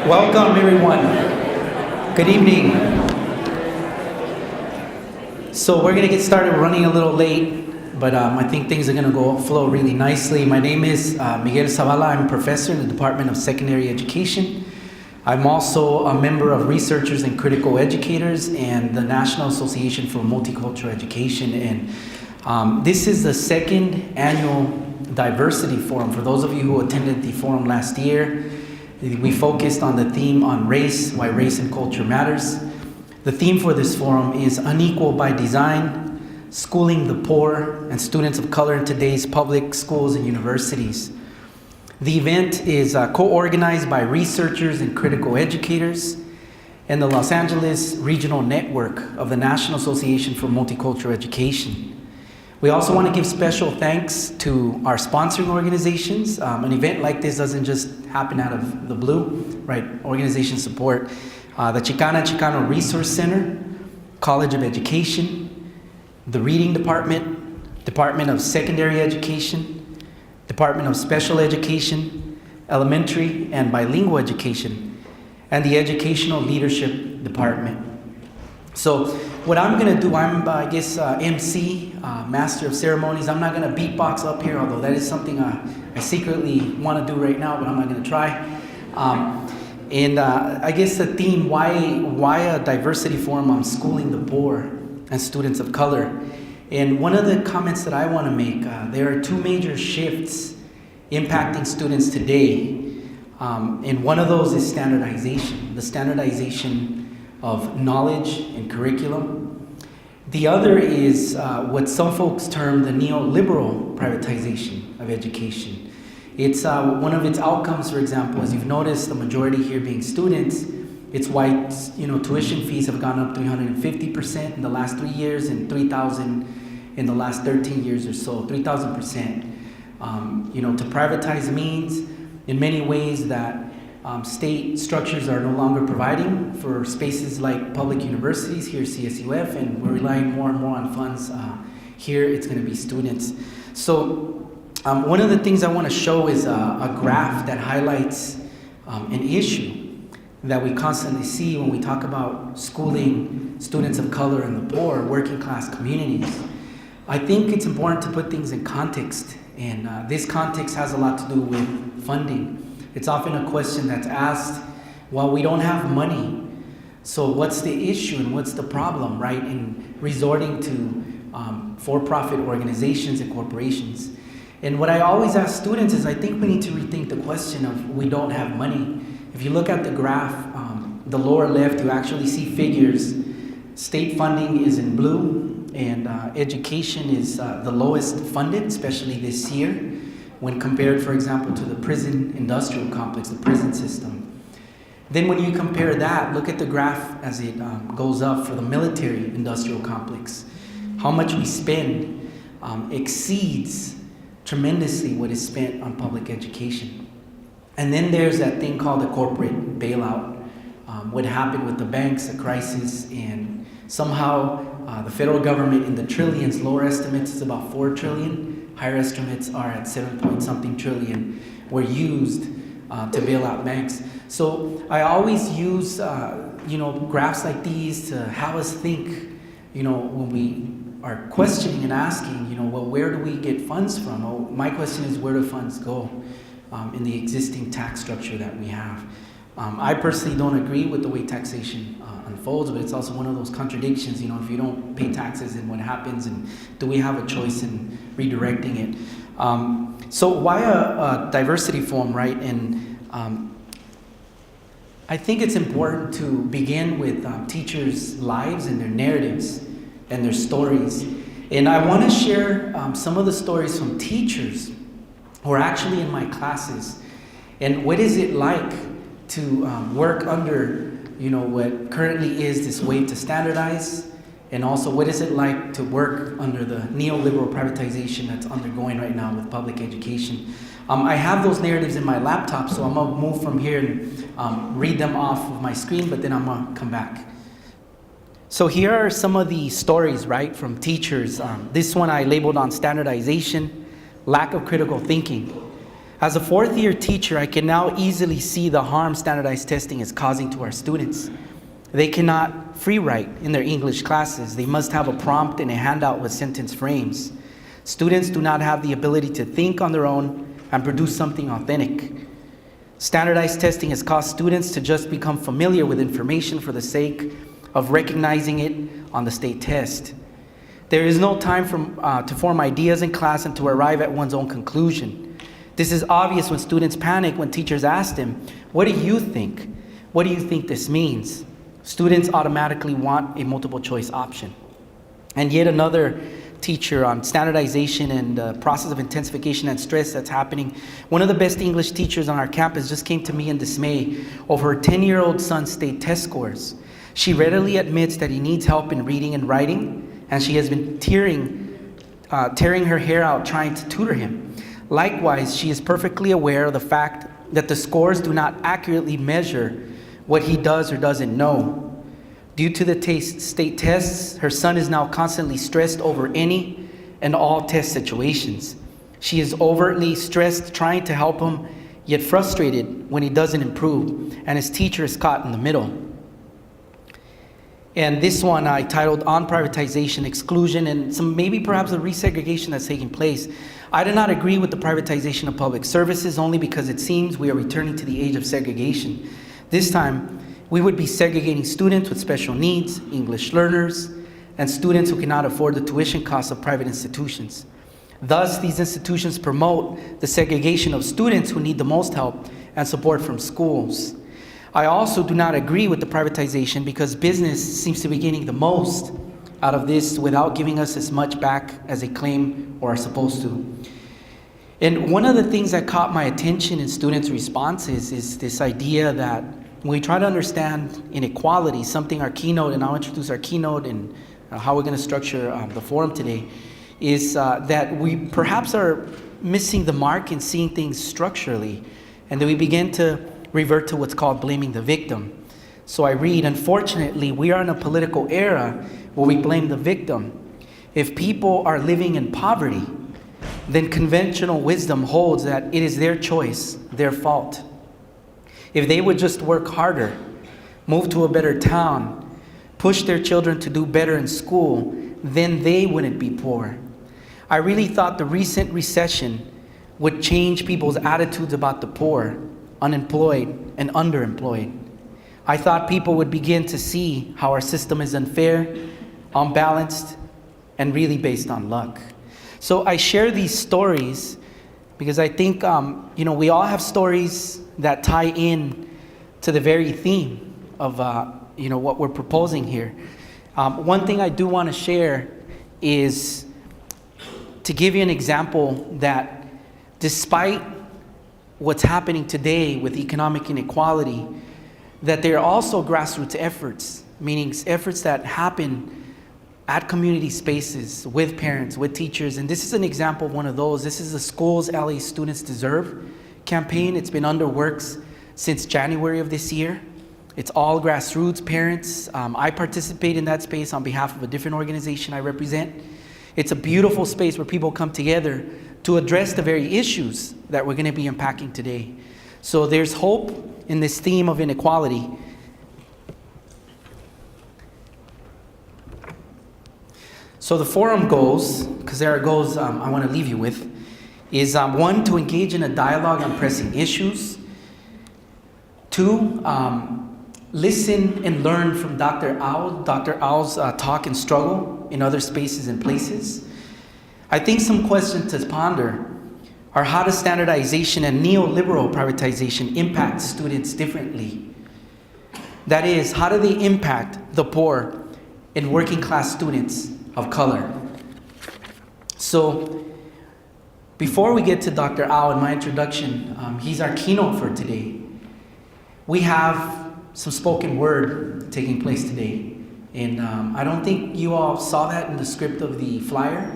Welcome, everyone. Good evening. So we're going to get started. We're running a little late, but I think things are going to flow really nicely. My name is Miguel Zavala. I'm a professor in the Department of Secondary Education. I'm also a member of Researchers and Critical Educators and the National Association for Multicultural Education. And this is the second annual Diversity Forum. For those of you who attended the forum last year, we focused on the theme on race, why race and culture matters. The theme for this forum is Unequal by Design, Schooling the Poor and Students of Color in Today's Public Schools and Universities. The event is co-organized by researchers and critical educators and the Los Angeles Regional Network of the National Association for Multicultural Education. We also want to give special thanks to our sponsoring organizations. An event like this doesn't just happen out of the blue, right? Organization support. The Chicano Resource Center, College of Education, the Reading Department, Department of Secondary Education, Department of Special Education, Elementary and Bilingual Education, and the Educational Leadership Department. So what I'm going to do, I'm, MC, Master of Ceremonies. I'm not going to beatbox up here, although that is something I secretly want to do right now, but I'm not going to try. I guess the theme, why a diversity forum on schooling the poor and students of color. And one of the comments that I want to make, there are two major shifts impacting students today. And one of those is standardization, the standardization of knowledge and curriculum. The other is what some folks term the neoliberal privatization of education. It's one of its outcomes, for example, as you've noticed, the majority here being students, it's why tuition fees have gone up 350% in the last 3 years and 3,000 in the last 13 years or so, 3,000%. To privatize means in many ways that state structures are no longer providing for spaces like public universities, here CSUF, and we're relying more and more on funds. Here it's going to be students. So one of the things I want to show is a graph that highlights an issue that we constantly see when we talk about schooling students of color and the poor, working class communities. I think it's important to put things in context, and this context has a lot to do with funding. It's often a question that's asked, well, we don't have money, so what's the issue and what's the problem, right, in resorting to for-profit organizations and corporations. And what I always ask students is I think we need to rethink the question of we don't have money. If you look at the graph, the lower left, you actually see figures. State funding is in blue, and education is the lowest funded, especially this year, when compared, for example, to the prison industrial complex, the prison system. Then when you compare that, look at the graph as it goes up for the military industrial complex. How much we spend exceeds tremendously what is spent on public education. And then there's that thing called the corporate bailout. What happened with the banks, the crisis, and somehow the federal government in the trillions, lower estimates is about 4 trillion, higher estimates are at 7-point-something trillion, were used to bail out banks. So I always use graphs like these to have us think, when we are questioning and asking, where do we get funds from? Well, my question is, where do funds go in the existing tax structure that we have? I personally don't agree with the way taxation unfolds, but it's also one of those contradictions. If you don't pay taxes, then what happens, and do we have a choice in redirecting it? So why a diversity forum, right? And I think it's important to begin with teachers' lives and their narratives and their stories. And I want to share some of the stories from teachers who are actually in my classes. And what is it like to work under what currently is this wave to standardize, and also what is it like to work under the neoliberal privatization that's undergoing right now with public education. I have those narratives in my laptop, so I'm going to move from here and read them off of my screen, but then I'm going to come back. So here are some of the stories, right, from teachers. This one I labeled on standardization, lack of critical thinking. As a fourth-year teacher, I can now easily see the harm standardized testing is causing to our students. They cannot free write in their English classes. They must have a prompt and a handout with sentence frames. Students do not have the ability to think on their own and produce something authentic. Standardized testing has caused students to just become familiar with information for the sake of recognizing it on the state test. There is no time to form ideas in class and to arrive at one's own conclusion. This is obvious when students panic when teachers ask them, "What do you think? What do you think this means?" Students automatically want a multiple choice option. And yet another teacher on standardization and the process of intensification and stress that's happening. One of the best English teachers on our campus just came to me in dismay over her 10-year-old son's state test scores. She readily admits that he needs help in reading and writing, and she has been tearing her hair out trying to tutor him. Likewise, she is perfectly aware of the fact that the scores do not accurately measure what he does or doesn't know. Due to the state tests, her son is now constantly stressed over any and all test situations. She is overtly stressed trying to help him, yet frustrated when he doesn't improve, and his teacher is caught in the middle. And this one I titled On Privatization, Exclusion, and some maybe perhaps a resegregation that's taking place. I do not agree with the privatization of public services only because it seems we are returning to the age of segregation. This time, we would be segregating students with special needs, English learners, and students who cannot afford the tuition costs of private institutions. Thus, these institutions promote the segregation of students who need the most help and support from schools. I also do not agree with the privatization because business seems to be gaining the most out of this without giving us as much back as they claim or are supposed to. And one of the things that caught my attention in students' responses is this idea that when we try to understand inequality, something our keynote, and I'll introduce our keynote and how we're going to structure the forum today, is that we perhaps are missing the mark in seeing things structurally, and then we begin to revert to what's called blaming the victim. So I read, unfortunately, we are in a political era where we blame the victim. If people are living in poverty, then conventional wisdom holds that it is their choice, their fault. If they would just work harder, move to a better town, push their children to do better in school, then they wouldn't be poor. I really thought the recent recession would change people's attitudes about the poor, unemployed, and underemployed. I thought people would begin to see how our system is unfair, unbalanced, and really based on luck. So I share these stories because I think, we all have stories that tie in to the very theme of, what we're proposing here. One thing I do want to share is to give you an example that despite what's happening today with economic inequality, that there are also grassroots efforts, meaning efforts that happen at community spaces with parents, with teachers, and this is an example of one of those. This is the Schools LA Students Deserve campaign. It's been under works since January of this year. It's all grassroots, parents. I participate in that space on behalf of a different organization I represent. It's a beautiful space where people come together to address the very issues that we're going to be unpacking today. So there's hope in this theme of inequality. So the forum goals, because there are goals I want to leave you with, is one, to engage in a dialogue on pressing issues. Two, listen and learn from Dr. Au's talk and struggle in other spaces and places. I think some questions to ponder are how does standardization and neoliberal privatization impact students differently? That is, how do they impact the poor and working class students of color? So before we get to Dr. Au and my introduction, he's our keynote for today. We have some spoken word taking place today. And I don't think you all saw that in the script of the flyer.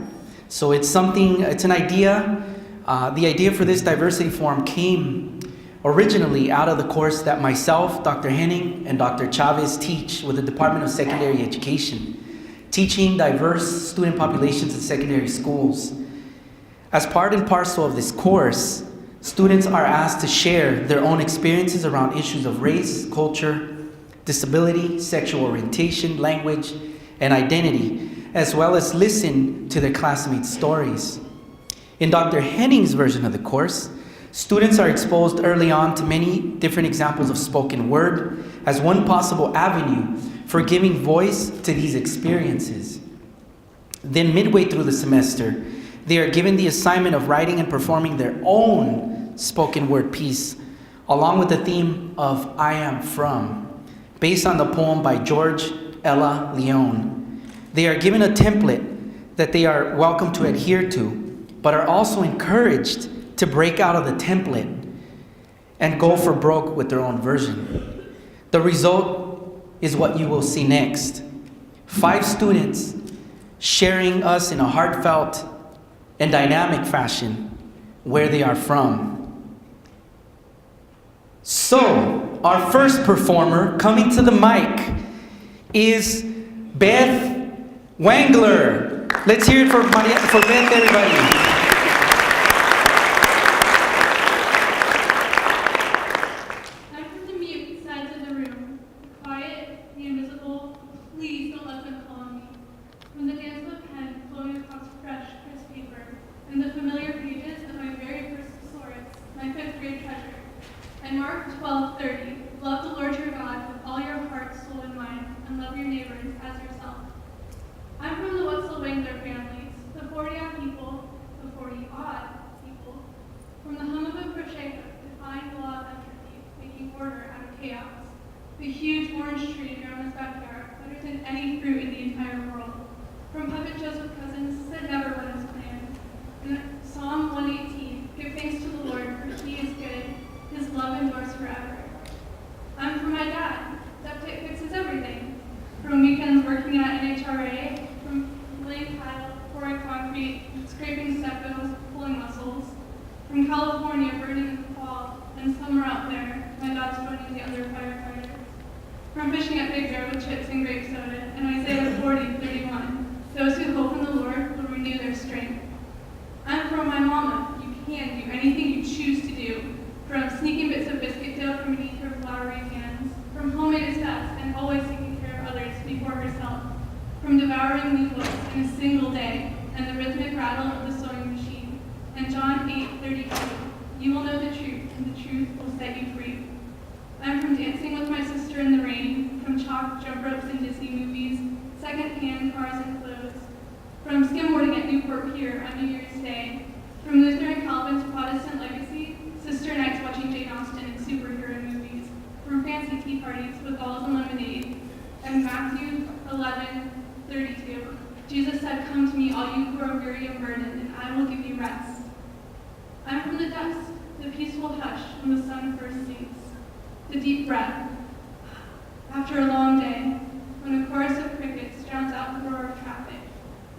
So it's an idea. The idea for this diversity forum came originally out of the course that myself, Dr. Henning, and Dr. Chavez teach with the Department of Secondary Education, teaching diverse student populations in secondary schools. As part and parcel of this course, Students are asked to share their own experiences around issues of race, culture, disability, sexual orientation, language, and identity, as well as listen to their classmates' stories. In Dr. Henning's version of the course, students are exposed early on to many different examples of spoken word as one possible avenue for giving voice to these experiences. Then midway through the semester, they are given the assignment of writing and performing their own spoken word piece, along with the theme of I Am From, based on the poem by George Ella Leone. They are given a template that they are welcome to adhere to, but are also encouraged to break out of the template and go for broke with their own version. The result is what you will see next. 5 students sharing us in a heartfelt and dynamic fashion where they are from. So, our first performer coming to the mic is Beth Wangler. Let's hear it for Beth, everybody. Jesus said, "Come to me, all you who are weary and burdened, and I will give you rest." I'm from the dust, the peaceful hush when the sun first sinks, the deep breath after a long day, when a chorus of crickets drowns out the roar of traffic.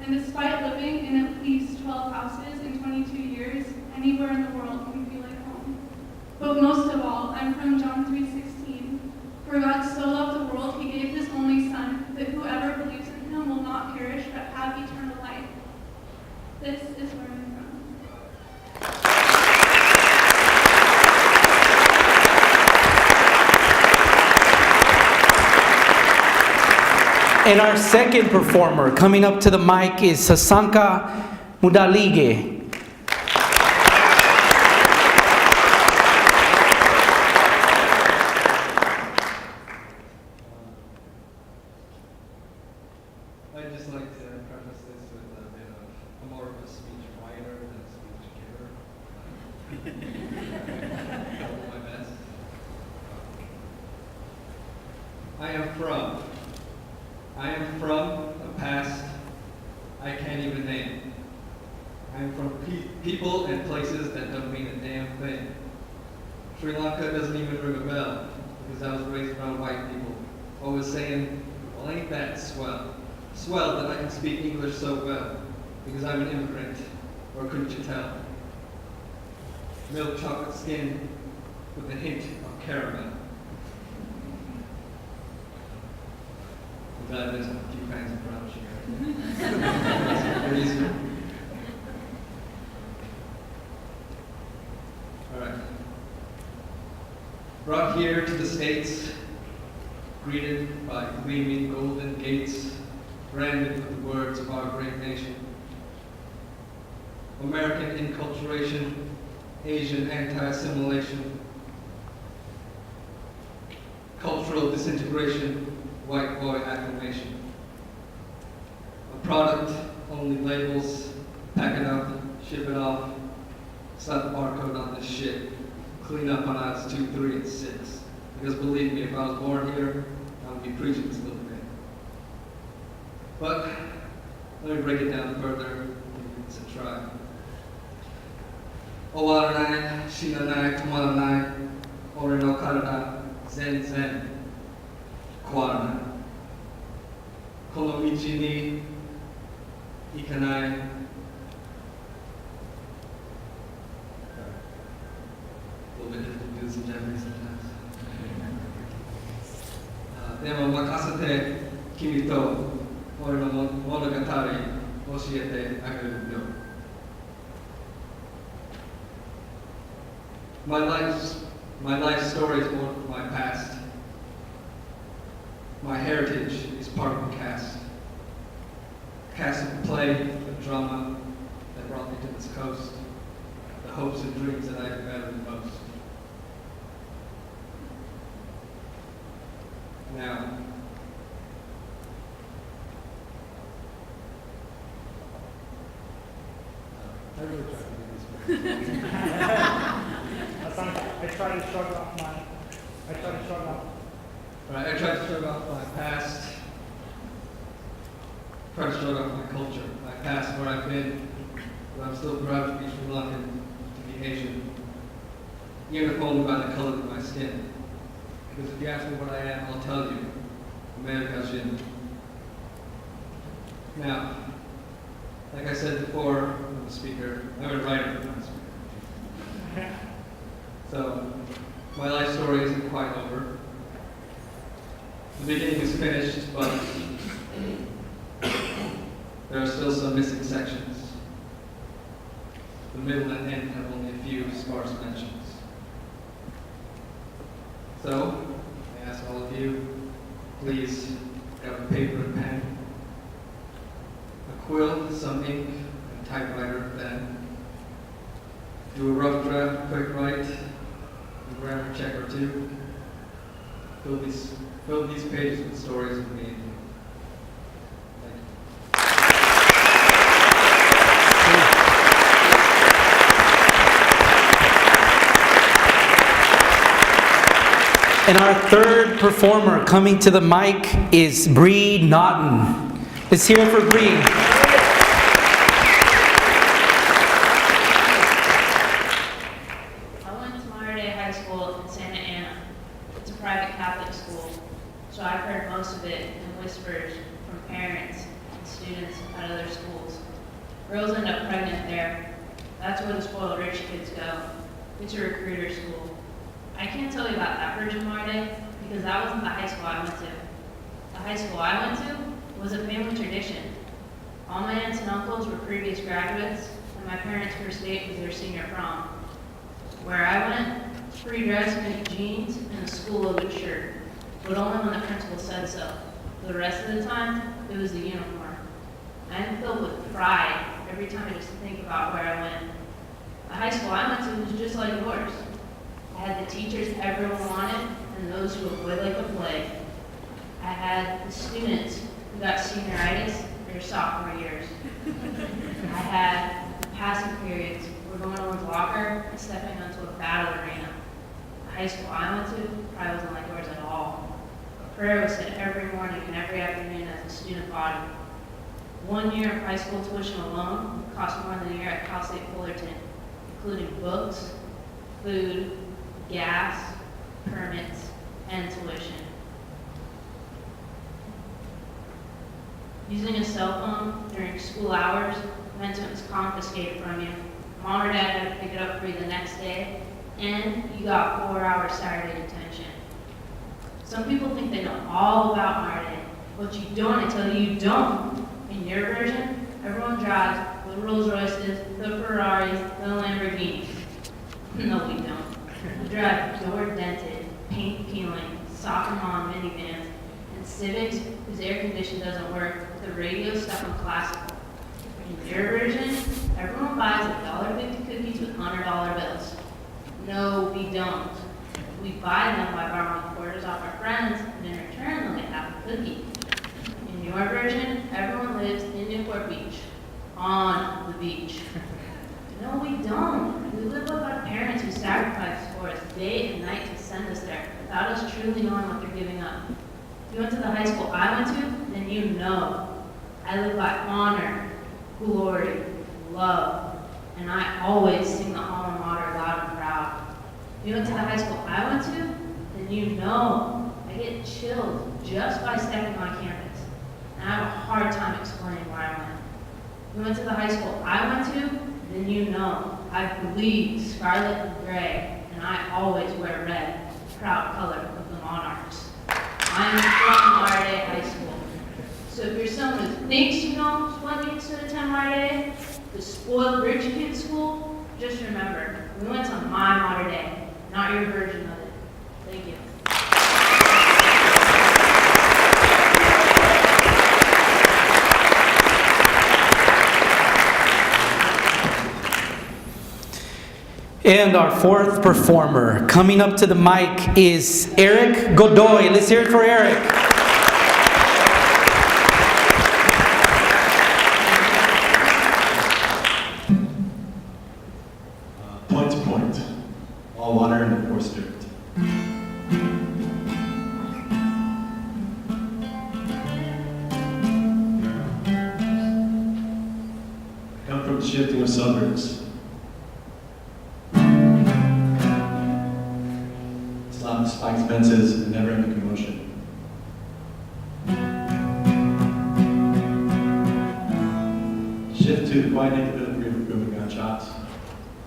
And despite living in at least 12 houses in 22 years, anywhere in the world can feel like home. But most of all, I'm from John 3:16. For God so loved the world, he gave his only Son, that whoever believes in him will not perish but have eternal life. This is where I'm from. And our second performer coming up to the mic is Sasanka Mudalige. I'd just like to preface this with a bit of, I'm more of a speech writer than a speech giver. I'll do my best. I am from a past I can't even name. I am from people and places that don't mean a damn thing. Sri Lanka doesn't even ring a bell, because I was raised around white people, always saying, well, ain't that swell? Swell that I can speak English so well, because I'm an immigrant, or couldn't you tell? Milk chocolate skin with a hint of caramel. I'm glad there's a few kinds of brown sugar. All right. Brought here to the States, greeted by gleaming golden gates, branded with the words of our great nation. American enculturation, Asian anti-assimilation, cultural disintegration, white boy acclamation. A product, only labels, pack it up, ship it off, slap a barcode on this shit, clean up on aisles 2, 3, and 6. Because believe me, if I was born here, I would be preaching this little bit. But let me break it down further. It's a try. Owaranai, shinanai, tomaranai, ore no karada, zen zen, kwaranai. Kono michi ni ikanai. A little bit difficult to do this in Japanese sometimes. Demo makasete kimi to ore no monogatari oshiete ageru yo. My life story is born from my past. My heritage is part of the cast. Cast of the play, the drama that brought me to this coast, the hopes and dreams that I embedded the most. Now, I really tried to do this. I try to shrug off Right, I tried to shrug off my past, try to shrug off my culture, my past, where I've been, but I'm still proud to be Sri Lankan, to be Asian, even if only by the color of my skin. Because if you ask me what I am, I'll tell you, American. Now, like I said before, I'm a speaker, I'm a writer, not a speaker. So, my life story isn't quite over. The beginning is finished, but there are still some missing sections. The middle and end have only a few sparse mentions. So, I ask all of you, please grab a paper and pen, a quill, some ink, and a typewriter pen. Do a rough draft, quick write, a grammar check or two. Fill these pages with stories of me and you. Thank you. And our third performer coming to the mic is Bree Naughton. Let's hear it for Bree. So I've heard most of it in whispers from parents and students at other schools. Girls end up pregnant there. That's where the spoiled rich kids go. It's a recruiter school. I can't tell you about that version of my day because that wasn't the high school I went to. The high school I went to was a family tradition. All my aunts and uncles were previous graduates, and my parents' first date was their senior prom. Where I went, free dress, mini jeans, and a school-loaded shirt. But only when the principal said so. The rest of the time, it was the uniform. I am filled with pride every time I just think about where I went. The high school I went to was just like yours. I had the teachers everyone wanted and those who avoid like a plague. I had the students who got senioritis their sophomore years. I had the passing periods where going to one's locker and stepping onto a battle arena. The high school I went to probably wasn't like yours at all. Prayer was said every morning and every afternoon as a student body. 1 year of high school tuition alone cost more than a year at Cal State Fullerton, including books, food, gas, permits, and tuition. Using a cell phone during school hours meant it was confiscated from you. Mom or dad had to pick it up for you the next day, and you got 4 hours Saturday detention. Some people think they know all about modern day, but you don't. I tell you, you don't. In your version, everyone drives the Rolls Royces, the Ferraris, the Lamborghinis. No, we don't. drive door-dented, paint-peeling, soccer mom minivans, and Civics whose air condition doesn't work with the radio stuck on classical. In your version, everyone buys $1.50 cookies with $100 bills. No, we don't. We buy them by borrowing quarters off our friends, and in return they'll get half a cookie. In your version, everyone lives in Newport Beach, on the beach. No, we don't. We live with our parents who sacrifice for us day and night to send us there, without us truly knowing what they're giving up. If you went to the high school I went to, then you know. I live by honor, glory, love, and I always sing the alma mater loud and proud. If you went to the high school I went to, then you know. I get chilled just by stepping on campus, and I have a hard time explaining where I went. If you went to the high school I went to, then you know. I bleed scarlet and gray, and I always wear red, proud color of the Monarchs. I'm from Lauderdale High School. So if you're someone who thinks you know what it means to attend Lauderdale, the spoiled rich kid school, just remember, we went to my modern day, not your version of it. Thank you. And our fourth performer coming up to the mic is Eric Godoy. Let's hear it for Eric. Point to point, all water and coarse dirt. I come from the shifting of suburbs. Slap spiked fences and never-ending commotion. Shift to the quiet neighborhood of booming gunshots.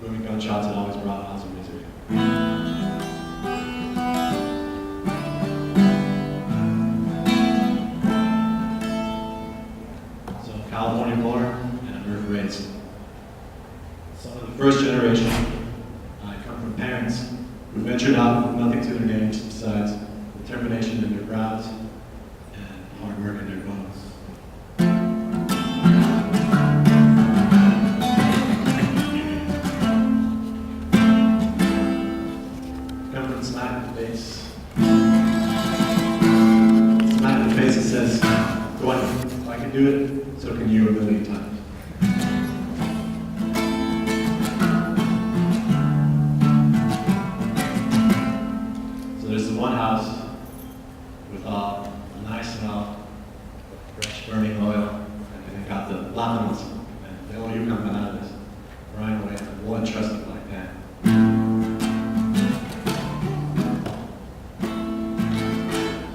Booming gunshots had always brought odds of misery. So California born and Earth raised. Son of the first generation, I come from parents who ventured out with nothing to their names besides determination in their brows and hard work in their bones. Come from smack in the face. Smack in the face that says, go on, if I can do it, so can you a million times. One house with a nice smell of fresh burning oil, and it got the lavendels, and the oil you coming out of this, right away, one trusted like that.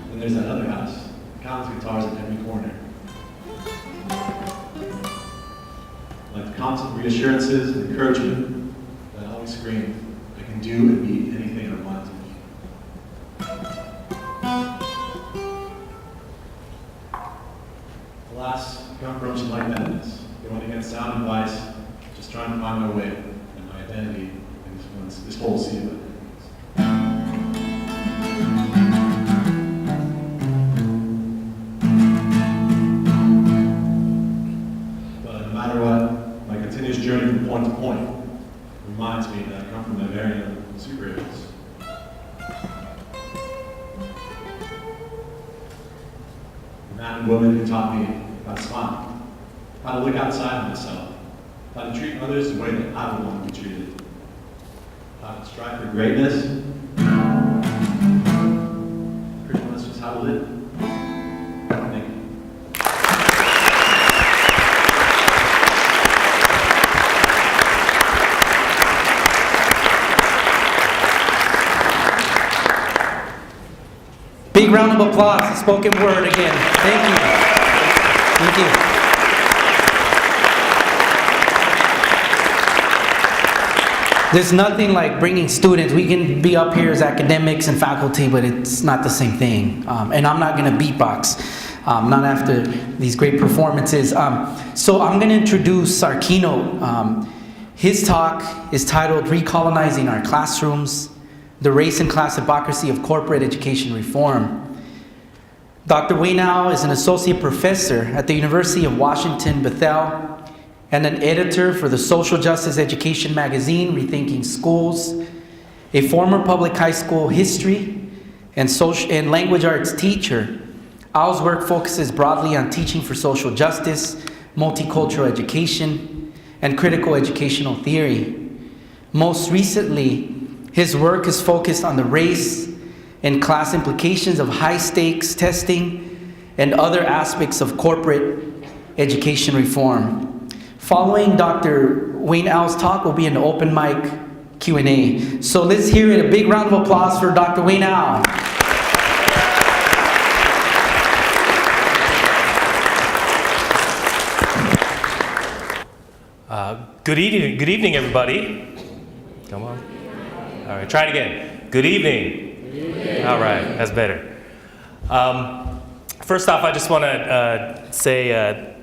Then there's that other house, countless guitars at every corner. Like the constant reassurances and encouragement that always scream, I can do and be anything I want to. Alas, come from some like madness, going against sound advice, just trying to find my way and my identity in this whole sea of identities. But no matter what, my continuous journey from point to point reminds me that I come from a very own superheroes. The man and woman who taught me how to smile, how to look outside of myself, how to treat others the way that I would want to be treated, how to strive for greatness. Pretty much just how to live. Thank you. Big round of applause, spoken word again. Thank you. Thank you. There's nothing like bringing students. We can be up here as academics and faculty, but it's not the same thing. And I'm not going to beatbox, not after these great performances. So I'm going to introduce our keynote. His talk is titled Recolonizing Our Classrooms. The Race and Class Hypocrisy of Corporate Education Reform. Dr. WayneAu is an associate professor at the University of Washington, Bethel, and an editor for the social justice education magazine, Rethinking Schools, a former public high school history and language arts teacher. Au's work focuses broadly on teaching for social justice, multicultural education, and critical educational theory. Most recently, his work is focused on the race and class implications of high-stakes testing and other aspects of corporate education reform. Following Dr. WayneAu's talk will be an open mic Q&A. So let's hear it, a big round of applause for Dr. WayneAu. Good evening, everybody. Come on. All right, try it again. Good evening. Good evening. All right, that's better. First off, I just want to say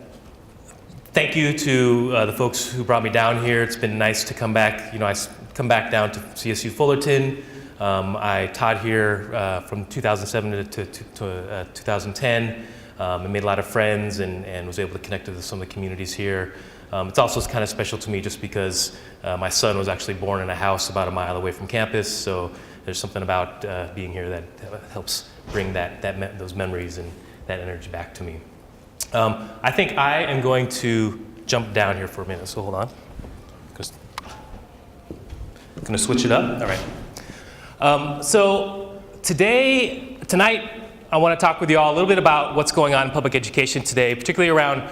thank you to the folks who brought me down here. It's been nice to come back. I come back down to CSU Fullerton. I taught here from 2007 to 2010. I made a lot of friends and was able to connect with some of the communities here. It's also kind of special to me just because my son was actually born in a house about a mile away from campus, so there's something about being here that helps bring those memories and that energy back to me. I think I am going to jump down here for a minute, so hold on. I'm going to switch it up. All right. So tonight, I want to talk with you all a little bit about what's going on in public education today, particularly around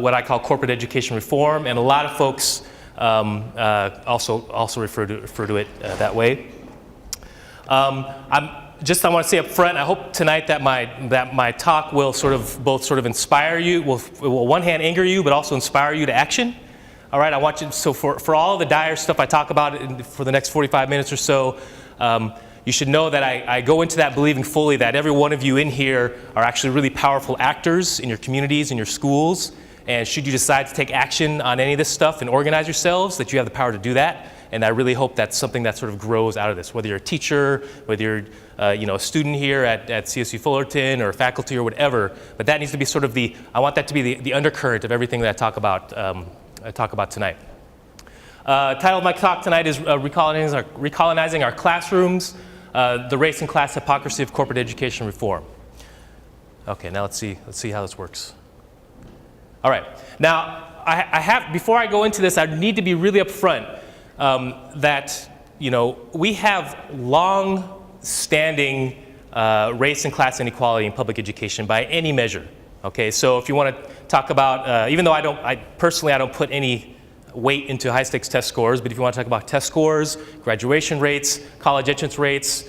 what I call corporate education reform, and a lot of folks also refer to it that way. I want to say up front, I hope tonight that my talk will both inspire you, will on one hand anger you, but also inspire you to action. All right, I want you, so for all the dire stuff I talk about for the next 45 minutes or so, you should know that I go into that believing fully that every one of you in here are actually really powerful actors in your communities, in your schools, and should you decide to take action on any of this stuff and organize yourselves, that you have the power to do that. And I really hope that's something that sort of grows out of this, whether you're a teacher, whether you're a student here at CSU Fullerton or faculty or whatever, but that needs to be sort of I want that to be the undercurrent of everything that I talk about tonight. Title of my talk tonight is Recolonizing Our Classrooms, the Race and Class Hypocrisy of Corporate Education Reform. Okay, now let's see how this works. All right, now before I go into this, I need to be really upfront that we have long-standing race and class inequality in public education by any measure. Okay, so if you want to talk about, even though I personally don't put any weight into high-stakes test scores, but if you want to talk about test scores, graduation rates, college entrance rates,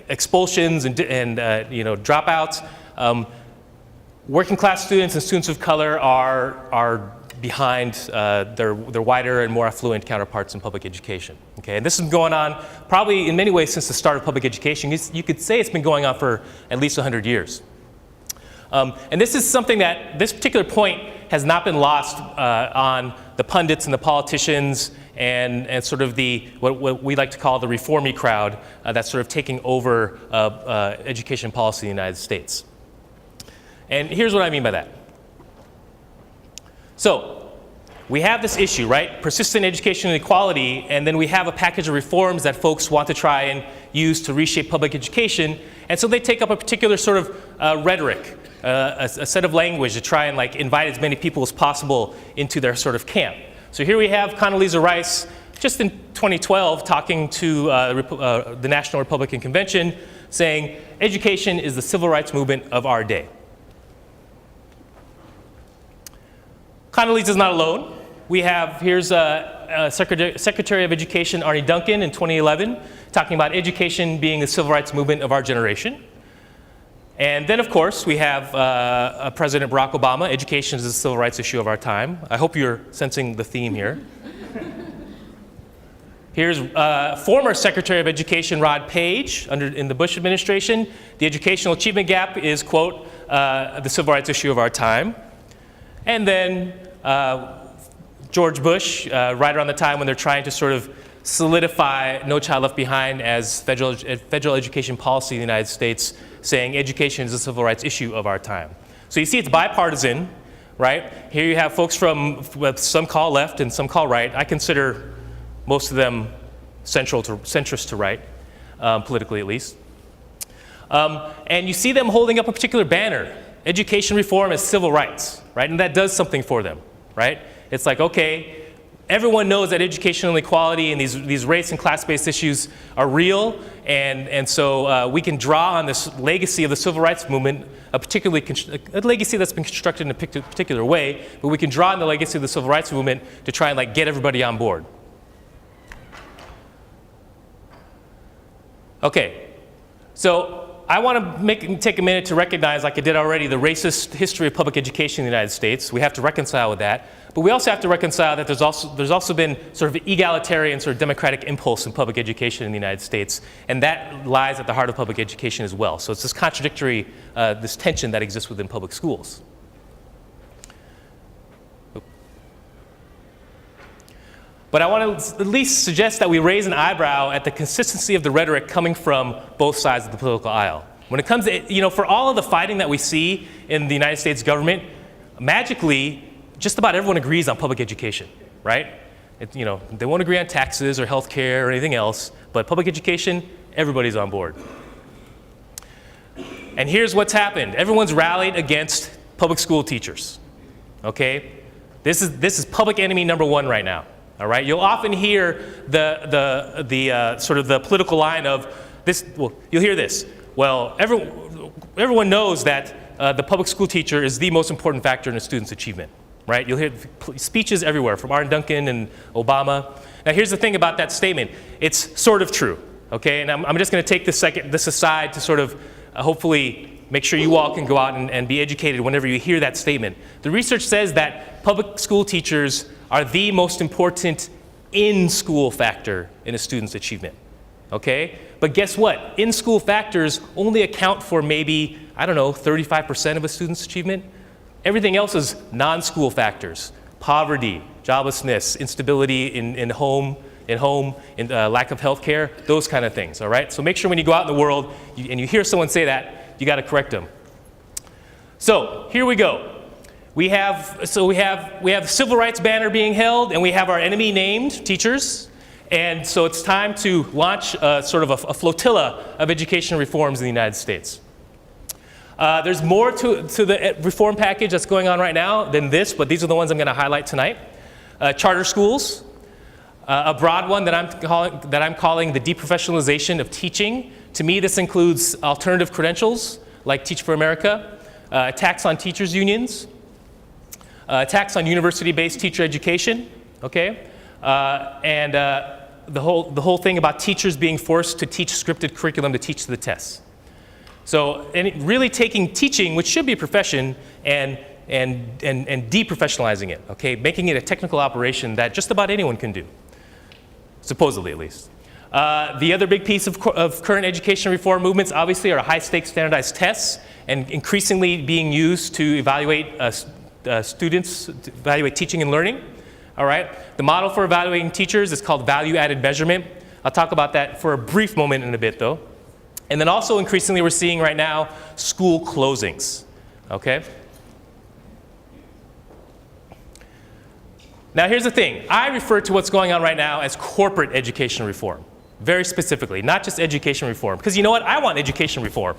expulsions and dropouts, working class students and students of color are behind their wider and more affluent counterparts in public education. Okay, and this has been going on probably in many ways since the start of public education. You could say it's been going on for at least 100 years. And this is something that this particular point has not been lost on the pundits and the politicians and sort of what we like to call the reformy crowd that's sort of taking over education policy in the United States. And here's what I mean by that. So we have this issue, right? Persistent education inequality, and then we have a package of reforms that folks want to try and use to reshape public education. And so they take up a particular sort of rhetoric, a set of language to try and invite as many people as possible into their sort of camp. So here we have Condoleezza Rice just in 2012 talking to the National Republican Convention saying, education is the civil rights movement of our day. Condoleezza is not alone. Here's Secretary of Education Arne Duncan in 2011 talking about education being the civil rights movement of our generation. And then, of course, we have President Barack Obama. Education is the civil rights issue of our time. I hope you're sensing the theme here. Here's former Secretary of Education Rod Page in the Bush administration. The educational achievement gap is, quote, the civil rights issue of our time. And then George Bush, right around the time when they're trying to sort of solidify No Child Left Behind as federal education policy in the United States, saying education is a civil rights issue of our time. So you see it's bipartisan, right? Here you have folks from what some call left and some call right. I consider most of them centrist to right, politically at least. And you see them holding up a particular banner, education reform as civil rights, right? And that does something for them, right? It's like, okay, everyone knows that educational inequality and these race and class-based issues are real, and so we can draw on this legacy of the civil rights movement, a legacy that's been constructed in a particular way, but we can draw on the legacy of the civil rights movement to try and like get everybody on board. Okay, so I want to take a minute to recognize, like I did already, the racist history of public education in the United States. We have to reconcile with that. But we also have to reconcile that there's also been sort of egalitarian, sort of democratic impulse in public education in the United States. And that lies at the heart of public education as well. So it's this contradictory, this tension that exists within public schools. But I want to at least suggest that we raise an eyebrow at the consistency of the rhetoric coming from both sides of the political aisle. When it comes to, for all of the fighting that we see in the United States government, magically, just about everyone agrees on public education, right? They won't agree on taxes or health care or anything else, but public education, everybody's on board. And here's what's happened. Everyone's rallied against public school teachers, okay? This is public enemy number one right now. All right, you'll often hear the sort of the political line of this. Well, you'll hear this. Well, everyone knows that the public school teacher is the most important factor in a student's achievement, right? You'll hear speeches everywhere from Arne Duncan and Obama. Now, here's the thing about that statement. It's sort of true, okay? And I'm just going to take this aside to sort of hopefully make sure you all can go out and be educated whenever you hear that statement. The research says that public school teachers are the most important in-school factor in a student's achievement, okay? But guess what? In-school factors only account for maybe, 35% of a student's achievement. Everything else is non-school factors: poverty, joblessness, instability in home, lack of health care, those kind of things, all right? So make sure when you go out in the world and you hear someone say that, you got to correct them. So here we go. We have the civil rights banner being held, and we have our enemy named, teachers. And so it's time to launch sort of a flotilla of education reforms in the United States. There's more to the reform package that's going on right now than this, but these are the ones I'm going to highlight tonight. Charter schools, a broad one that I'm calling the deprofessionalization of teaching. To me, this includes alternative credentials like Teach for America, attacks on teachers' unions, attacks on university-based teacher education, okay? And the whole thing about teachers being forced to teach scripted curriculum to teach the tests. So, really taking teaching, which should be a profession, and deprofessionalizing it, okay? Making it a technical operation that just about anyone can do, supposedly at least. The other big piece of current education reform movements, obviously, are high-stakes standardized tests, and increasingly being used to evaluate students, to evaluate teaching and learning. All right. The model for evaluating teachers is called value-added measurement. I'll talk about that for a brief moment in a bit, though. And then also increasingly we're seeing right now school closings. Okay. Now here's the thing. I refer to what's going on right now as corporate education reform, very specifically, not just education reform. Because you know what? I want education reform.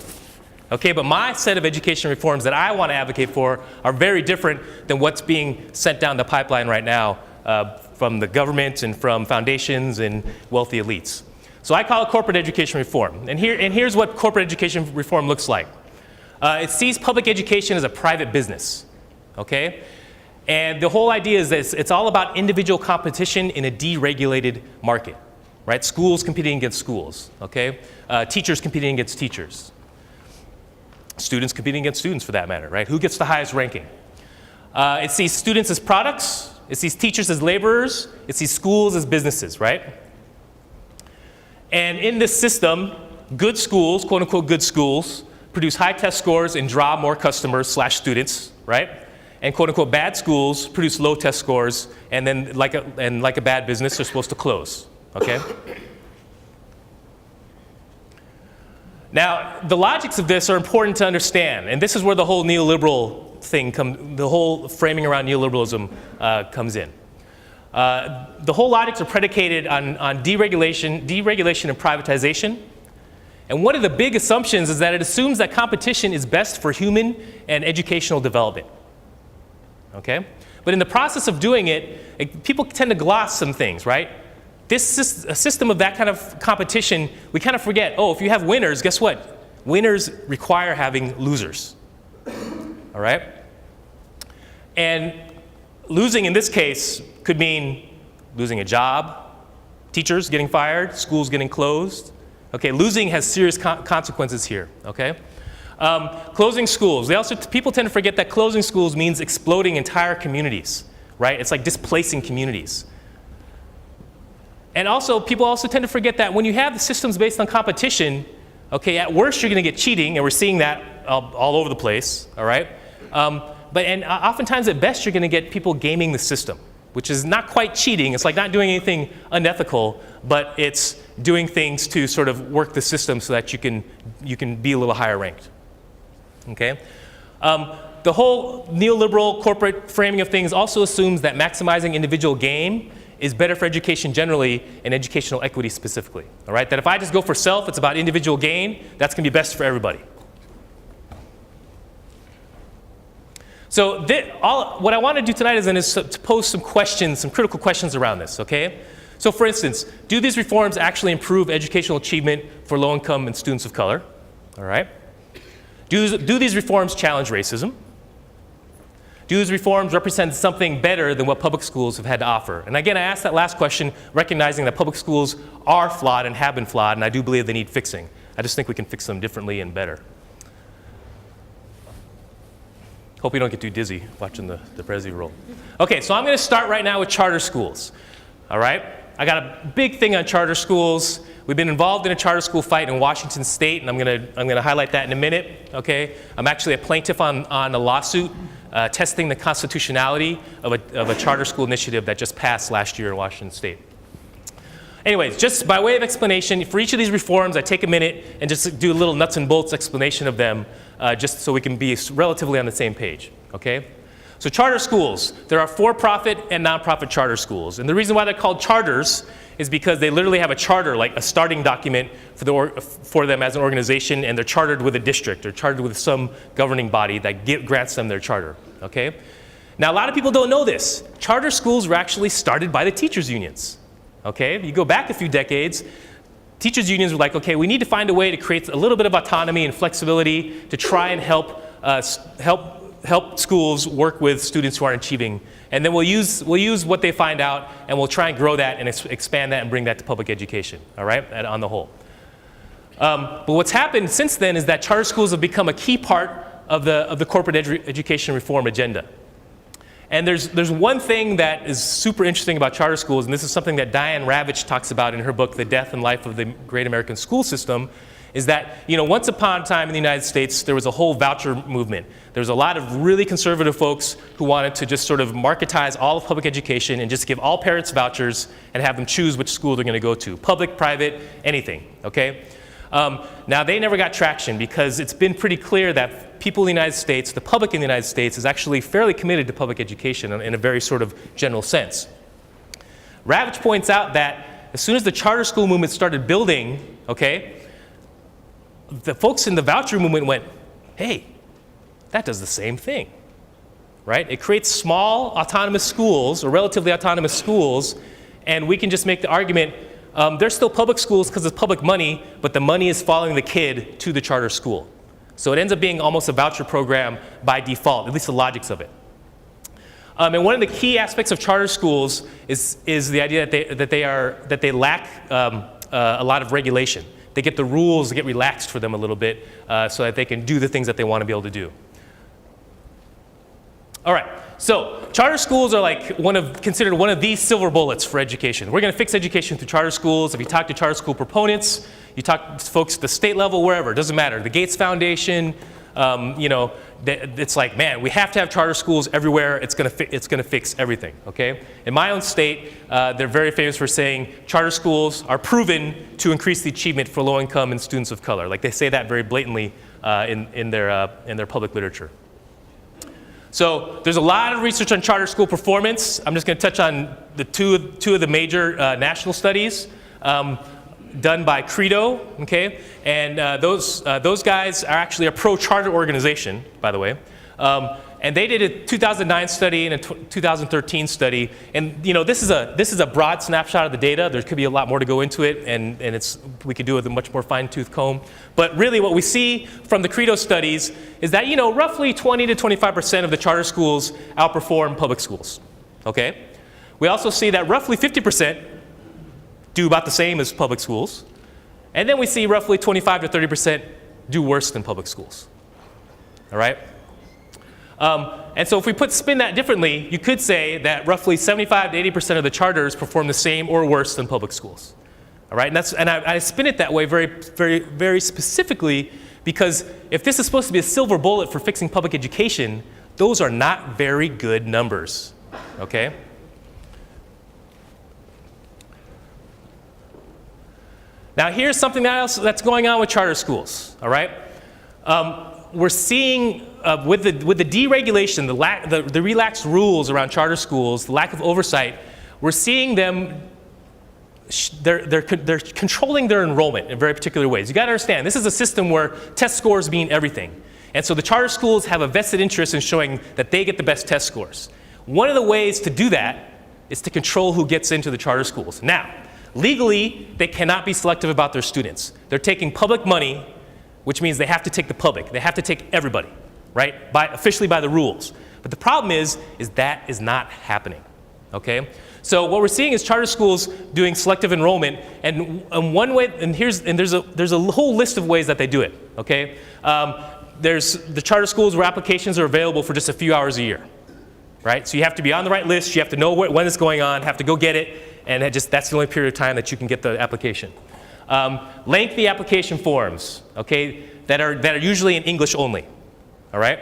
Okay, but my set of education reforms that I want to advocate for are very different than what's being sent down the pipeline right now from the government and from foundations and wealthy elites. So I call it corporate education reform. And here's what corporate education reform looks like. It sees public education as a private business, okay? And the whole idea is that it's all about individual competition in a deregulated market, right? Schools competing against schools, okay? Teachers competing against teachers. Students competing against students, for that matter, right? Who gets the highest ranking? It sees students as products. It sees teachers as laborers. It sees schools as businesses, right? And in this system, good schools, quote unquote good schools, produce high test scores and draw more customers / students, right? And quote unquote bad schools produce low test scores, and then like a bad business, they're supposed to close, okay? Now, the logics of this are important to understand, and this is where the whole neoliberal thing the whole framing around neoliberalism comes in. The whole logics are predicated on deregulation and privatization. And one of the big assumptions is that it assumes that competition is best for human and educational development. Okay? But in the process of doing it, people tend to gloss some things, right? A system of that kind of competition, we kind of forget, oh, if you have winners, guess what? Winners require having losers. All right? And losing in this case could mean losing a job, teachers getting fired, schools getting closed. Okay, losing has serious consequences here, okay? Closing schools. People tend to forget that closing schools means exploding entire communities, right? It's like displacing communities. And also, people also tend to forget that when you have the systems based on competition, okay, at worst you're going to get cheating, and we're seeing that all over the place, all right? And oftentimes at best you're going to get people gaming the system, which is not quite cheating. It's like not doing anything unethical, but it's doing things to sort of work the system so that you can be a little higher ranked. Okay? The whole neoliberal corporate framing of things also assumes that maximizing individual gain is better for education generally and educational equity specifically. All right? That if I just go for self, it's about individual gain, that's going to be best for everybody. So what I want to do tonight is to pose some questions, some critical questions around this, okay? So for instance, do these reforms actually improve educational achievement for low-income and students of color? All right. Do these reforms challenge racism? Do these reforms represent something better than what public schools have had to offer? And again, I asked that last question recognizing that public schools are flawed and have been flawed, and I do believe they need fixing. I just think we can fix them differently and better. Hope you don't get too dizzy watching the Prezi roll. Okay, so I'm going to start right now with charter schools. All right? I got a big thing on charter schools. We've been involved in a charter school fight in Washington State, and I'm going to highlight that in a minute. Okay? I'm actually a plaintiff on a lawsuit testing the constitutionality of a charter school initiative that just passed last year in Washington State. Anyways, just by way of explanation, for each of these reforms, I take a minute and just do a little nuts and bolts explanation of them, just so we can be relatively on the same page, okay? So charter schools, there are for-profit and nonprofit charter schools. And the reason why they're called charters is because they literally have a charter, like a starting document for them as an organization, and they're chartered with a district or chartered with some governing body that grants them their charter, okay? Now, a lot of people don't know this. Charter schools were actually started by the teachers' unions. Okay, you go back a few decades, teachers' unions were like, okay, we need to find a way to create a little bit of autonomy and flexibility to try and help schools work with students who aren't achieving. And then we'll use what they find out, and we'll try and grow that and expand that and bring that to public education, all right, on the whole. But what's happened since then is that charter schools have become a key part of the corporate education reform agenda. And there's one thing that is super interesting about charter schools, and this is something that Diane Ravitch talks about in her book, The Death and Life of the Great American School System, is that, you know, once upon a time in the United States, there was a whole voucher movement. There was a lot of really conservative folks who wanted to just sort of marketize all of public education and just give all parents vouchers and have them choose which school they're going to go to, public, private, anything, okay? Now, they never got traction because it's been pretty clear that people in the United States, the public in the United States, is actually fairly committed to public education in a very sort of general sense. Ravitch points out that as soon as the charter school movement started building, okay, the folks in the voucher movement went, hey, that does the same thing, right? It creates small autonomous schools or relatively autonomous schools, and we can just make the argument, they're still public schools because it's public money, but the money is following the kid to the charter school. So it ends up being almost a voucher program by default, at least the logics of it. And one of the key aspects of charter schools is the idea that they lack a lot of regulation. They get the rules get relaxed for them a little bit so that they can do the things that they want to be able to do. All right, so charter schools are like considered one of these silver bullets for education. We're going to fix education through charter schools. If you talk to charter school proponents, you talk to folks at the state level, wherever, it doesn't matter. The Gates Foundation, you know, it's like, man, we have to have charter schools everywhere. It's going to fix everything, okay? In my own state, they're very famous for saying charter schools are proven to increase the achievement for low-income and students of color. Like, they say that very blatantly in their public literature. So there's a lot of research on charter school performance. I'm just going to touch on the two of the major national studies done by Credo, okay? And those guys are actually a pro-charter organization, by the way. And they did a 2009 study and a 2013 study. And you know, this is a broad snapshot of the data. There could be a lot more to go into it, and we could do it with a much more fine-tooth comb. But really, what we see from the Credo studies is that, you know, roughly 20 to 25% of the charter schools outperform public schools. Okay? We also see that roughly 50% do about the same as public schools. And then we see roughly 25 to 30% do worse than public schools. All right? And so if we spin that differently, you could say that roughly 75 to 80% of the charters perform the same or worse than public schools. All right? And I spin it that way very, very, very specifically because if this is supposed to be a silver bullet for fixing public education, those are not very good numbers. Okay? Now here's something else that's going on with charter schools, all right? We're seeing with the deregulation, the relaxed rules around charter schools, the lack of oversight, we're seeing them, they're controlling their enrollment in very particular ways. You gotta understand, this is a system where test scores mean everything. And so the charter schools have a vested interest in showing that they get the best test scores. One of the ways to do that is to control who gets into the charter schools. Now, legally, they cannot be selective about their students. They're taking public money, which means they have to take the public. They have to take everybody, right? Officially by the rules. But the problem is that is not happening, okay? So what we're seeing is charter schools doing selective enrollment, and one way, and there's a whole list of ways that they do it, okay? There's the charter schools where applications are available for just a few hours a year, right? So you have to be on the right list, you have to know when it's going on, have to go get it, and that's the only period of time that you can get the application. Lengthy application forms, okay, that are usually in English only, all right?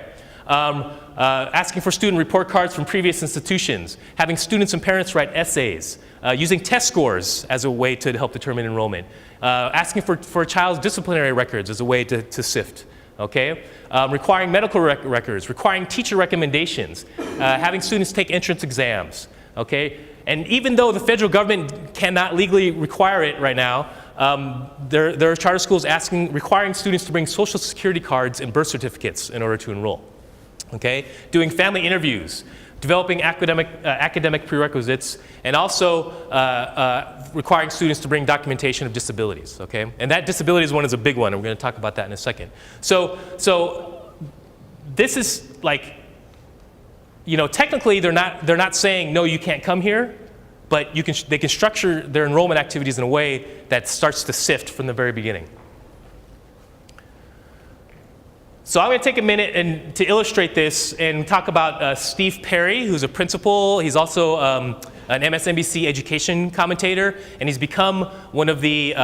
Asking for student report cards from previous institutions, having students and parents write essays, using test scores as a way to help determine enrollment, asking for a child's disciplinary records as a way to sift, okay? Requiring medical records, requiring teacher recommendations, having students take entrance exams, okay? And even though the federal government cannot legally require it right now, there are charter schools requiring students to bring social security cards and birth certificates in order to enroll. Okay? Doing family interviews, developing academic prerequisites, and also requiring students to bring documentation of disabilities. Okay? And that disabilities one is a big one, and we're going to talk about that in a second. So this is like, you know, technically they're not saying no, you can't come here, but they can structure their enrollment activities in a way that starts to sift from the very beginning. So I'm going to take a minute to illustrate this and talk about Steve Perry, who's a principal. He's also an MSNBC education commentator, and he's become one of the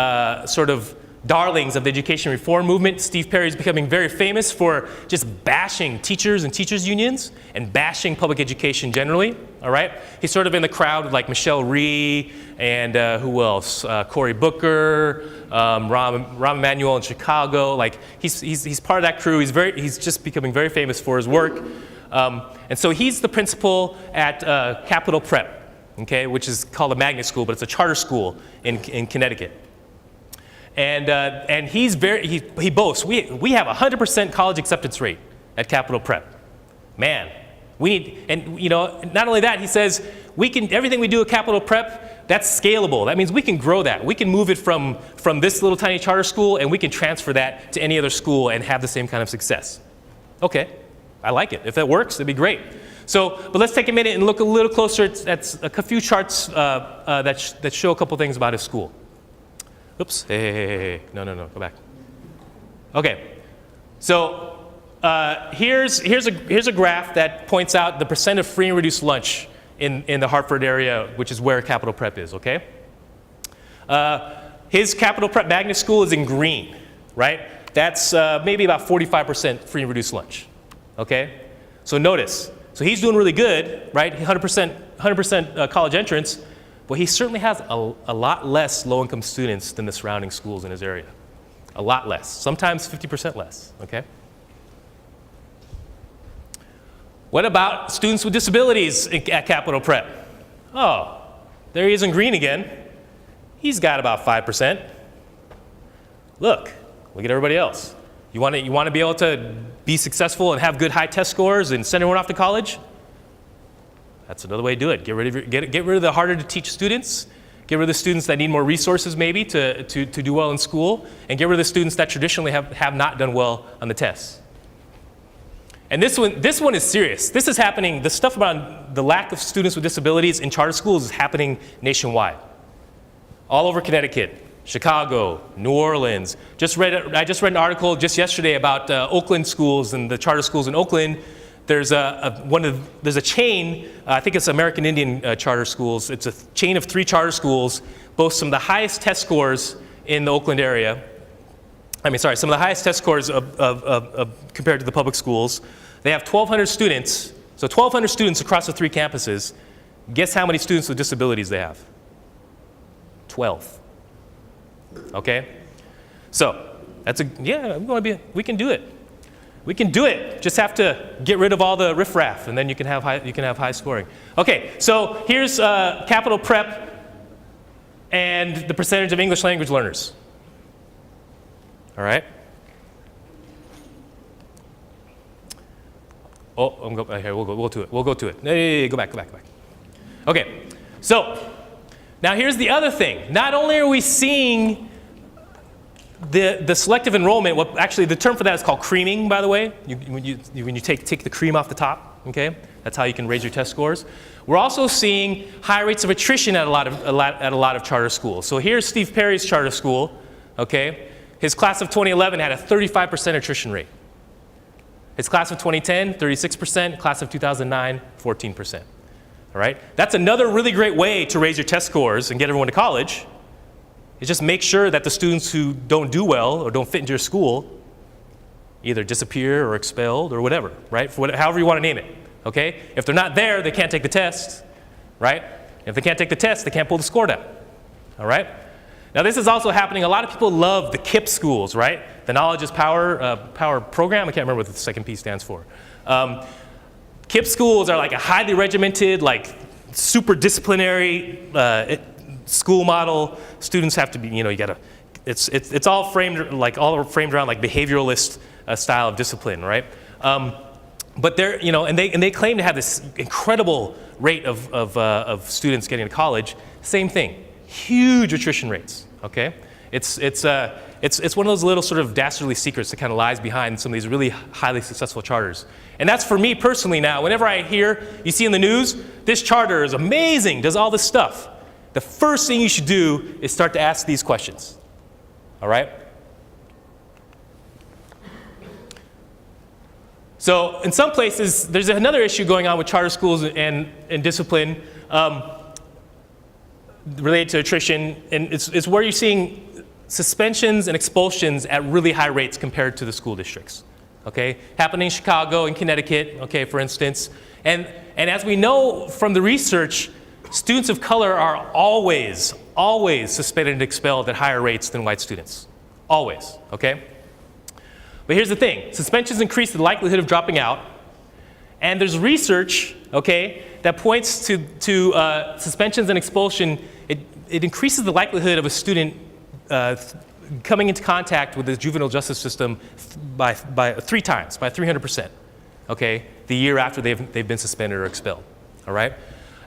sort of darlings of the education reform movement. Steve Perry is becoming very famous for just bashing teachers and teachers unions and bashing public education generally, all right? He's sort of in the crowd with like Michelle Rhee and who else? Cory Booker, Rahm Emanuel in Chicago. Like he's part of that crew. He's just becoming very famous for his work. And so he's the principal at Capitol Prep, okay, which is called a magnet school, but it's a charter school in Connecticut. And he boasts, we have a 100% college acceptance rate at Capitol Prep. Man, and you know, not only that, he says, everything we do at Capitol Prep, that's scalable. That means we can grow that. We can move it from this little tiny charter school, and we can transfer that to any other school and have the same kind of success. Okay, I like it. If that works, it'd be great. But let's take a minute and look a little closer at a few charts that show a couple things about his school. Oops, hey, no, go back. Okay, so here's a graph that points out the percent of free and reduced lunch in the Hartford area, which is where Capitol Prep is, okay? His Capitol Prep magnet school is in green, right? That's maybe about 45% free and reduced lunch, okay? So notice, so he's doing really good, right? 100% college entrance, but he certainly has a lot less low-income students than the surrounding schools in his area. A lot less, sometimes 50% less, okay? What about students with disabilities at Capital Prep? Oh, there he is in green again. He's got about 5%. Look at everybody else. You want to be able to be successful and have good high test scores and send everyone off to college? That's another way to do it. Get rid of the harder to teach students. Get rid of the students that need more resources maybe to do well in school, and get rid of the students that traditionally have not done well on the tests. And this one is serious. This is happening, the stuff about the lack of students with disabilities in charter schools is happening nationwide. All over Connecticut, Chicago, New Orleans. I just read an article just yesterday about Oakland schools and the charter schools in Oakland. There's a chain, I think it's American Indian charter schools. It's a chain of 3 charter schools, boasts some of the highest test scores in the Oakland area. Some of the highest test scores compared to the public schools. They have 1,200 students, so 1,200 students across the 3 campuses. Guess how many students with disabilities they have? 12. Okay? So, we can do it. We can do it. Just have to get rid of all the riffraff, and then you can have high scoring. Okay, so here's Capital Prep and the percentage of English language learners. All right. Oh, here. We'll go to it. We'll go to it. Hey, go back. Okay. So now here's the other thing. Not only are we seeing the selective enrollment, actually the term for that is called creaming, by the way. When you take the cream off the top, okay, that's how you can raise your test scores. We're also seeing high rates of attrition at a lot of charter schools. So here's Steve Perry's charter school, okay. His class of 2011 had a 35% attrition rate. His class of 2010, 36%. Class of 2009, 14%. All right? That's another really great way to raise your test scores and get everyone to college. Is just make sure that the students who don't do well or don't fit into your school either disappear or expelled or whatever, right? However you want to name it, okay? If they're not there, they can't take the test, right? If they can't take the test, they can't pull the score down, all right? Now this is also happening. A lot of people love the KIPP schools, right? The Knowledge is Power program. I can't remember what the second P stands for. KIPP schools are like a highly regimented, like super disciplinary school model. Students have to be, it's all framed around like behavioralist style of discipline, right? But they're, and they claim to have this incredible rate of students getting to college. Same thing. Huge attrition rates, okay? It's one of those little sort of dastardly secrets that kind of lies behind some of these really highly successful charters. And that's for me personally now. Whenever I hear, you see in the news, this charter is amazing, does all this stuff. The first thing you should do is start to ask these questions, all right? So in some places, there's another issue going on with charter schools and discipline. Related to attrition, and it's where you're seeing suspensions and expulsions at really high rates compared to the school districts, okay? Happening in Chicago and Connecticut, okay, for instance. And as we know from the research, students of color are always suspended and expelled at higher rates than white students. Always, okay? But here's the thing. Suspensions increase the likelihood of dropping out. And there's research, okay, that points to suspensions and expulsion. It increases the likelihood of a student coming into contact with the juvenile justice system by 3 times, by 300%, okay, the year after they've been suspended or expelled, all right?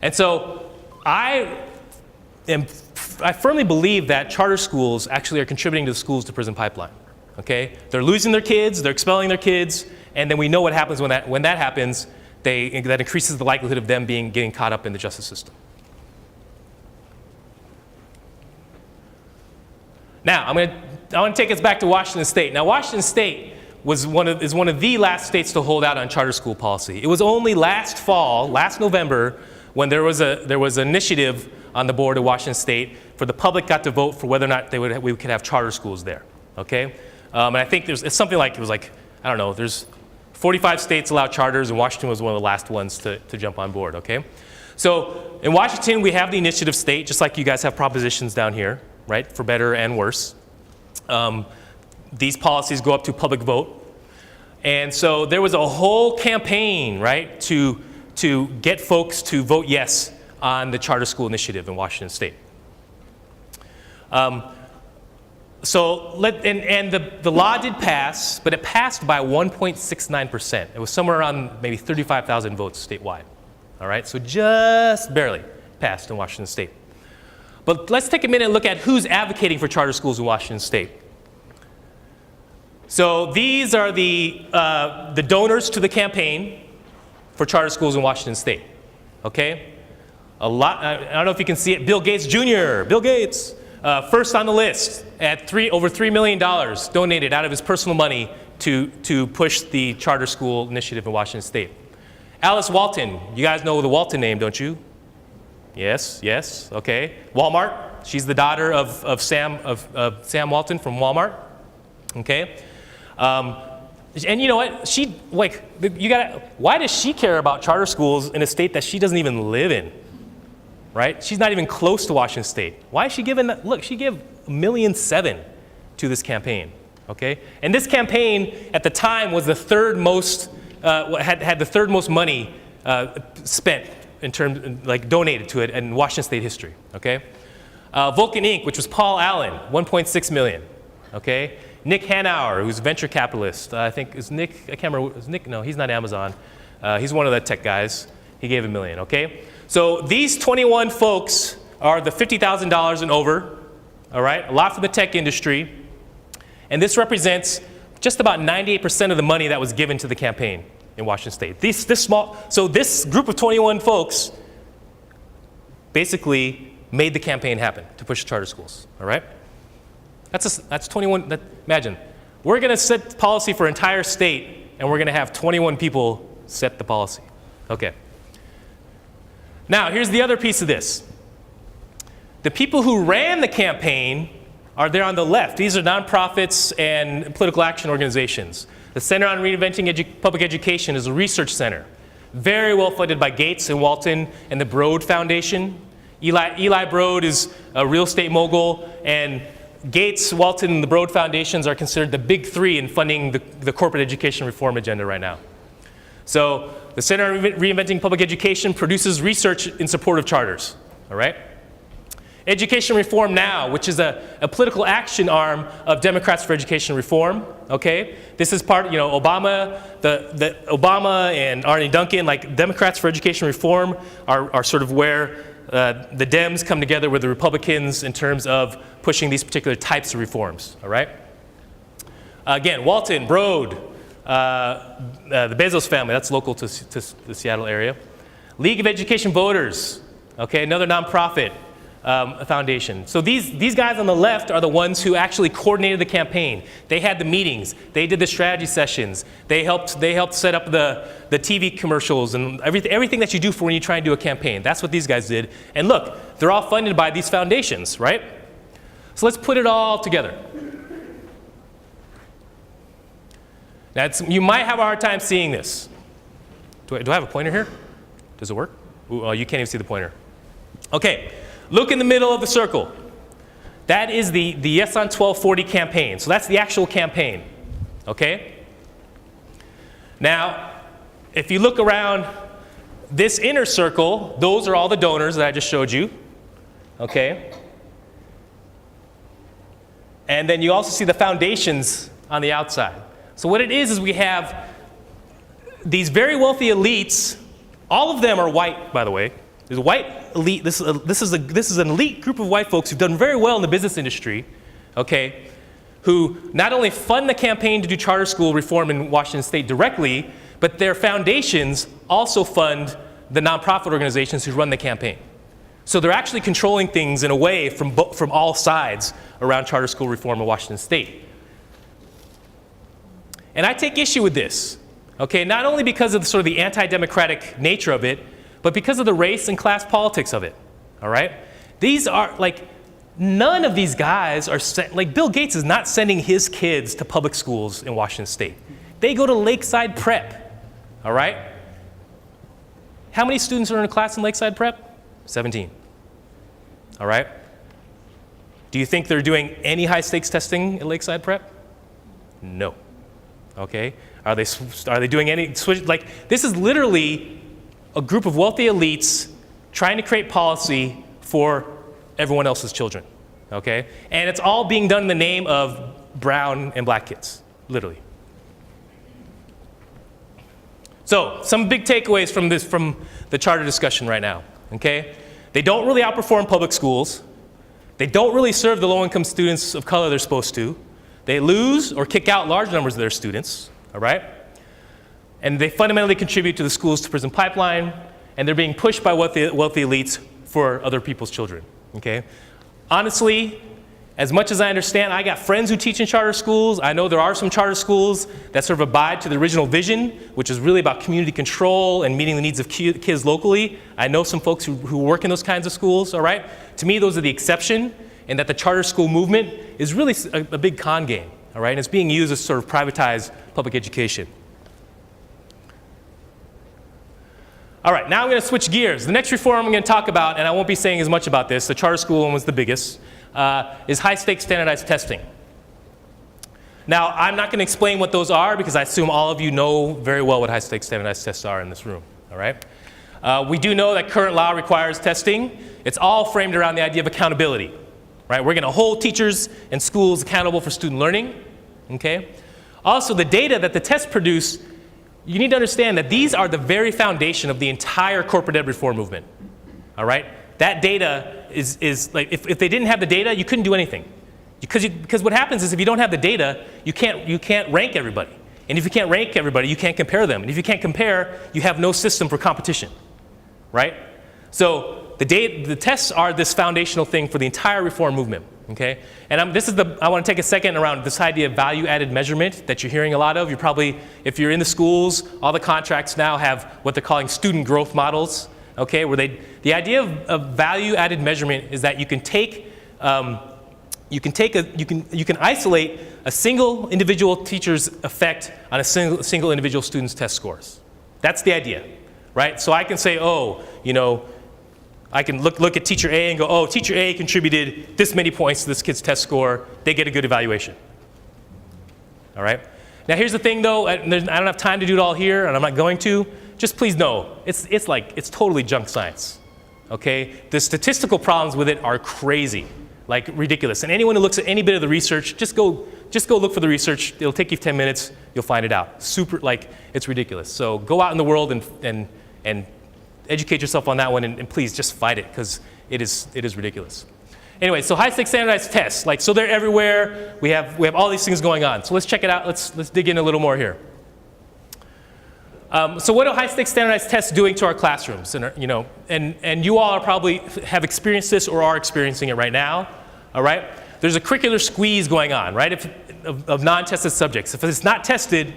And so I firmly believe that charter schools actually are contributing to the schools to prison pipeline, okay? They're losing their kids, they're expelling their kids, and then we know what happens when that happens. That increases the likelihood of them getting caught up in the justice system. Now, I want to take us back to Washington State. Now, Washington State is one of the last states to hold out on charter school policy. It was only last November, when there was an initiative on the board of Washington State for the public got to vote for whether or not we could have charter schools there. Okay, And I think it's something like, I don't know, there's 45 states allow charters, and Washington was one of the last ones to jump on board, okay? So in Washington, we have the initiative state, just like you guys have propositions down here, right, for better and worse. These policies go up to public vote. And so there was a whole campaign, right, to get folks to vote yes on the charter school initiative in Washington state. The law did pass, but it passed by 1.69%. It was somewhere around maybe 35,000 votes statewide. All right, so just barely passed in Washington state. But let's take a minute and look at who's advocating for charter schools in Washington state. So these are the donors to the campaign for charter schools in Washington state. Okay, a lot. I don't know if you can see it. Bill Gates Jr. Bill Gates, first on the list at over $3 million donated out of his personal money to push the charter school initiative in Washington state. Alice Walton, you guys know the Walton name, don't you? Yes, yes, okay. Walmart, she's the daughter of Sam Walton from Walmart, okay? And you know what, why does she care about charter schools in a state that she doesn't even live in, right? She's not even close to Washington state. Why is she giving, look, she gave $1.7 million to this campaign, okay? And this campaign at the time was the third most, had the third most money spent in terms, donated to it in Washington state history, okay? Vulcan Inc., which was Paul Allen, $1.6 million, okay? Nick Hanauer, who's a venture capitalist, I think, is Nick, I can't remember, is Nick, no, he's not Amazon. He's one of the tech guys. He gave $1 million, okay? So these 21 folks are the $50,000 and over, all right? A lot from the tech industry. And this represents just about 98% of the money that was given to the campaign in Washington state. So this group of 21 folks basically made the campaign happen to push charter schools, all right? That's 21, imagine, we're gonna set policy for entire state and we're gonna have 21 people set the policy, okay. Now, here's the other piece of this. The people who ran the campaign are there on the left. These are nonprofits and political action organizations. The Center on Reinventing Public Education is a research center, very well funded by Gates and Walton and the Broad Foundation. Eli Broad is a real estate mogul, and Gates, Walton, and the Broad Foundations are considered the big three in funding the corporate education reform agenda right now. So the Center on Reinventing Public Education produces research in support of charters, all right? Education Reform Now, which is a political action arm of Democrats for Education Reform, okay? This is part, Obama, the Obama and Arne Duncan, Democrats for Education Reform are sort of where the Dems come together with the Republicans in terms of pushing these particular types of reforms, all right? Again, Walton, Broad, the Bezos family, that's local to the Seattle area. League of Education Voters, okay, another nonprofit foundation. So these guys on the left are the ones who actually coordinated the campaign. They had the meetings, they did the strategy sessions, they helped set up the TV commercials and everything that you do for when you try and do a campaign. That's what these guys did. And look, they're all funded by these foundations, right? So let's put it all together. Now, you might have a hard time seeing this. Do I have a pointer here? Does it work? Ooh, you can't even see the pointer. Okay, look in the middle of the circle. That is the Yes on 1240 campaign. So that's the actual campaign, okay? Now, if you look around this inner circle, those are all the donors that I just showed you, okay? And then you also see the foundations on the outside. So what it is we have these very wealthy elites. All of them are white, by the way. There's a white elite. This is an elite group of white folks who've done very well in the business industry, okay, who not only fund the campaign to do charter school reform in Washington state directly, but their foundations also fund the nonprofit organizations who run the campaign. So they're actually controlling things in a way from all sides around charter school reform in Washington state. And I take issue with this, okay, not only because of the anti-democratic nature of it, but because of the race and class politics of it, all right? These are None of these guys are, like Bill Gates is not sending his kids to public schools in Washington State. They go to Lakeside Prep, all right? How many students are in a class in Lakeside Prep? 17, all right? Do you think they're doing any high stakes testing at Lakeside Prep? No, okay? Are they doing any, like, this is literally a group of wealthy elites trying to create policy for everyone else's children, okay? And it's all being done in the name of brown and black kids, literally. So, some big takeaways from the charter discussion right now, okay? They don't really outperform public schools. They don't really serve the low-income students of color they're supposed to. They lose or kick out large numbers of their students, all right? And they fundamentally contribute to the schools-to-prison pipeline, and they're being pushed by wealthy elites for other people's children, okay? Honestly, as much as I understand, I got friends who teach in charter schools. I know there are some charter schools that sort of abide to the original vision, which is really about community control and meeting the needs of kids locally. I know some folks who work in those kinds of schools, all right? To me, those are the exception, and that the charter school movement is really a big con game, all right? And it's being used to sort of privatize public education. All right, now I'm going to switch gears. The next reform I'm going to talk about, and I won't be saying as much about this, the charter school one was the biggest, is high-stakes standardized testing. Now, I'm not going to explain what those are because I assume all of you know very well what high-stakes standardized tests are in this room, all right? We do know that current law requires testing. It's all framed around the idea of accountability, right? We're going to hold teachers and schools accountable for student learning, okay? Also, the data that the tests produce, you need to understand that these are the very foundation of the entire corporate ed reform movement, all right? That data is like, if they didn't have the data, you couldn't do anything. Because what happens is if you don't have the data, you can't rank everybody. And if you can't rank everybody, you can't compare them. And if you can't compare, you have no system for competition, right? So the tests are this foundational thing for the entire reform movement, okay? And I want to take a second around this idea of value-added measurement that you're hearing a lot of. You're probably, if you're in the schools, all the contracts now have what they're calling student growth models, okay? Where the idea of value-added measurement is that you can isolate a single individual teacher's effect on a single individual student's test scores. That's the idea, right? So I can say, oh, you know, I can look at teacher A and go, oh, teacher A contributed this many points to this kid's test score. They get a good evaluation. All right? Now here's the thing though, I don't have time to do it all here, and I'm not going to. Just please know, it's totally junk science. Okay? The statistical problems with it are crazy, like ridiculous. And anyone who looks at any bit of the research, just go look for the research. It'll take you 10 minutes, you'll find it out. It's ridiculous. So go out in the world and educate yourself on that one, and please just fight it, because it is ridiculous. Anyway, so high-stakes standardized tests, so they're everywhere. We have all these things going on. So let's check it out. Let's dig in a little more here. So what are high-stakes standardized tests doing to our classrooms? And you all probably have experienced this or are experiencing it right now. All right? There's a curricular squeeze going on, right? Of non-tested subjects. If it's not tested,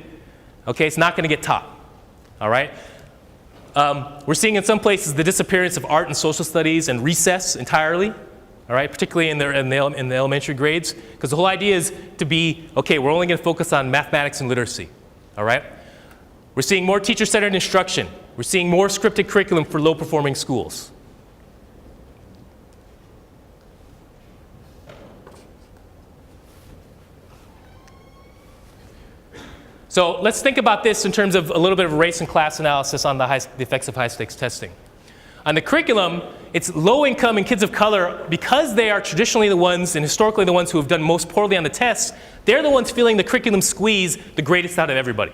okay, it's not going to get taught. All right? We're seeing in some places the disappearance of art and social studies and recess entirely, all right, particularly in the elementary grades, because the whole idea is to be, okay, we're only going to focus on mathematics and literacy, all right? We're seeing more teacher-centered instruction. We're seeing more scripted curriculum for low-performing schools. So let's think about this in terms of a little bit of race and class analysis on the effects of high-stakes testing. On the curriculum, it's low-income and kids of color, because they are traditionally the ones and historically the ones who have done most poorly on the tests, they're the ones feeling the curriculum squeeze the greatest out of everybody.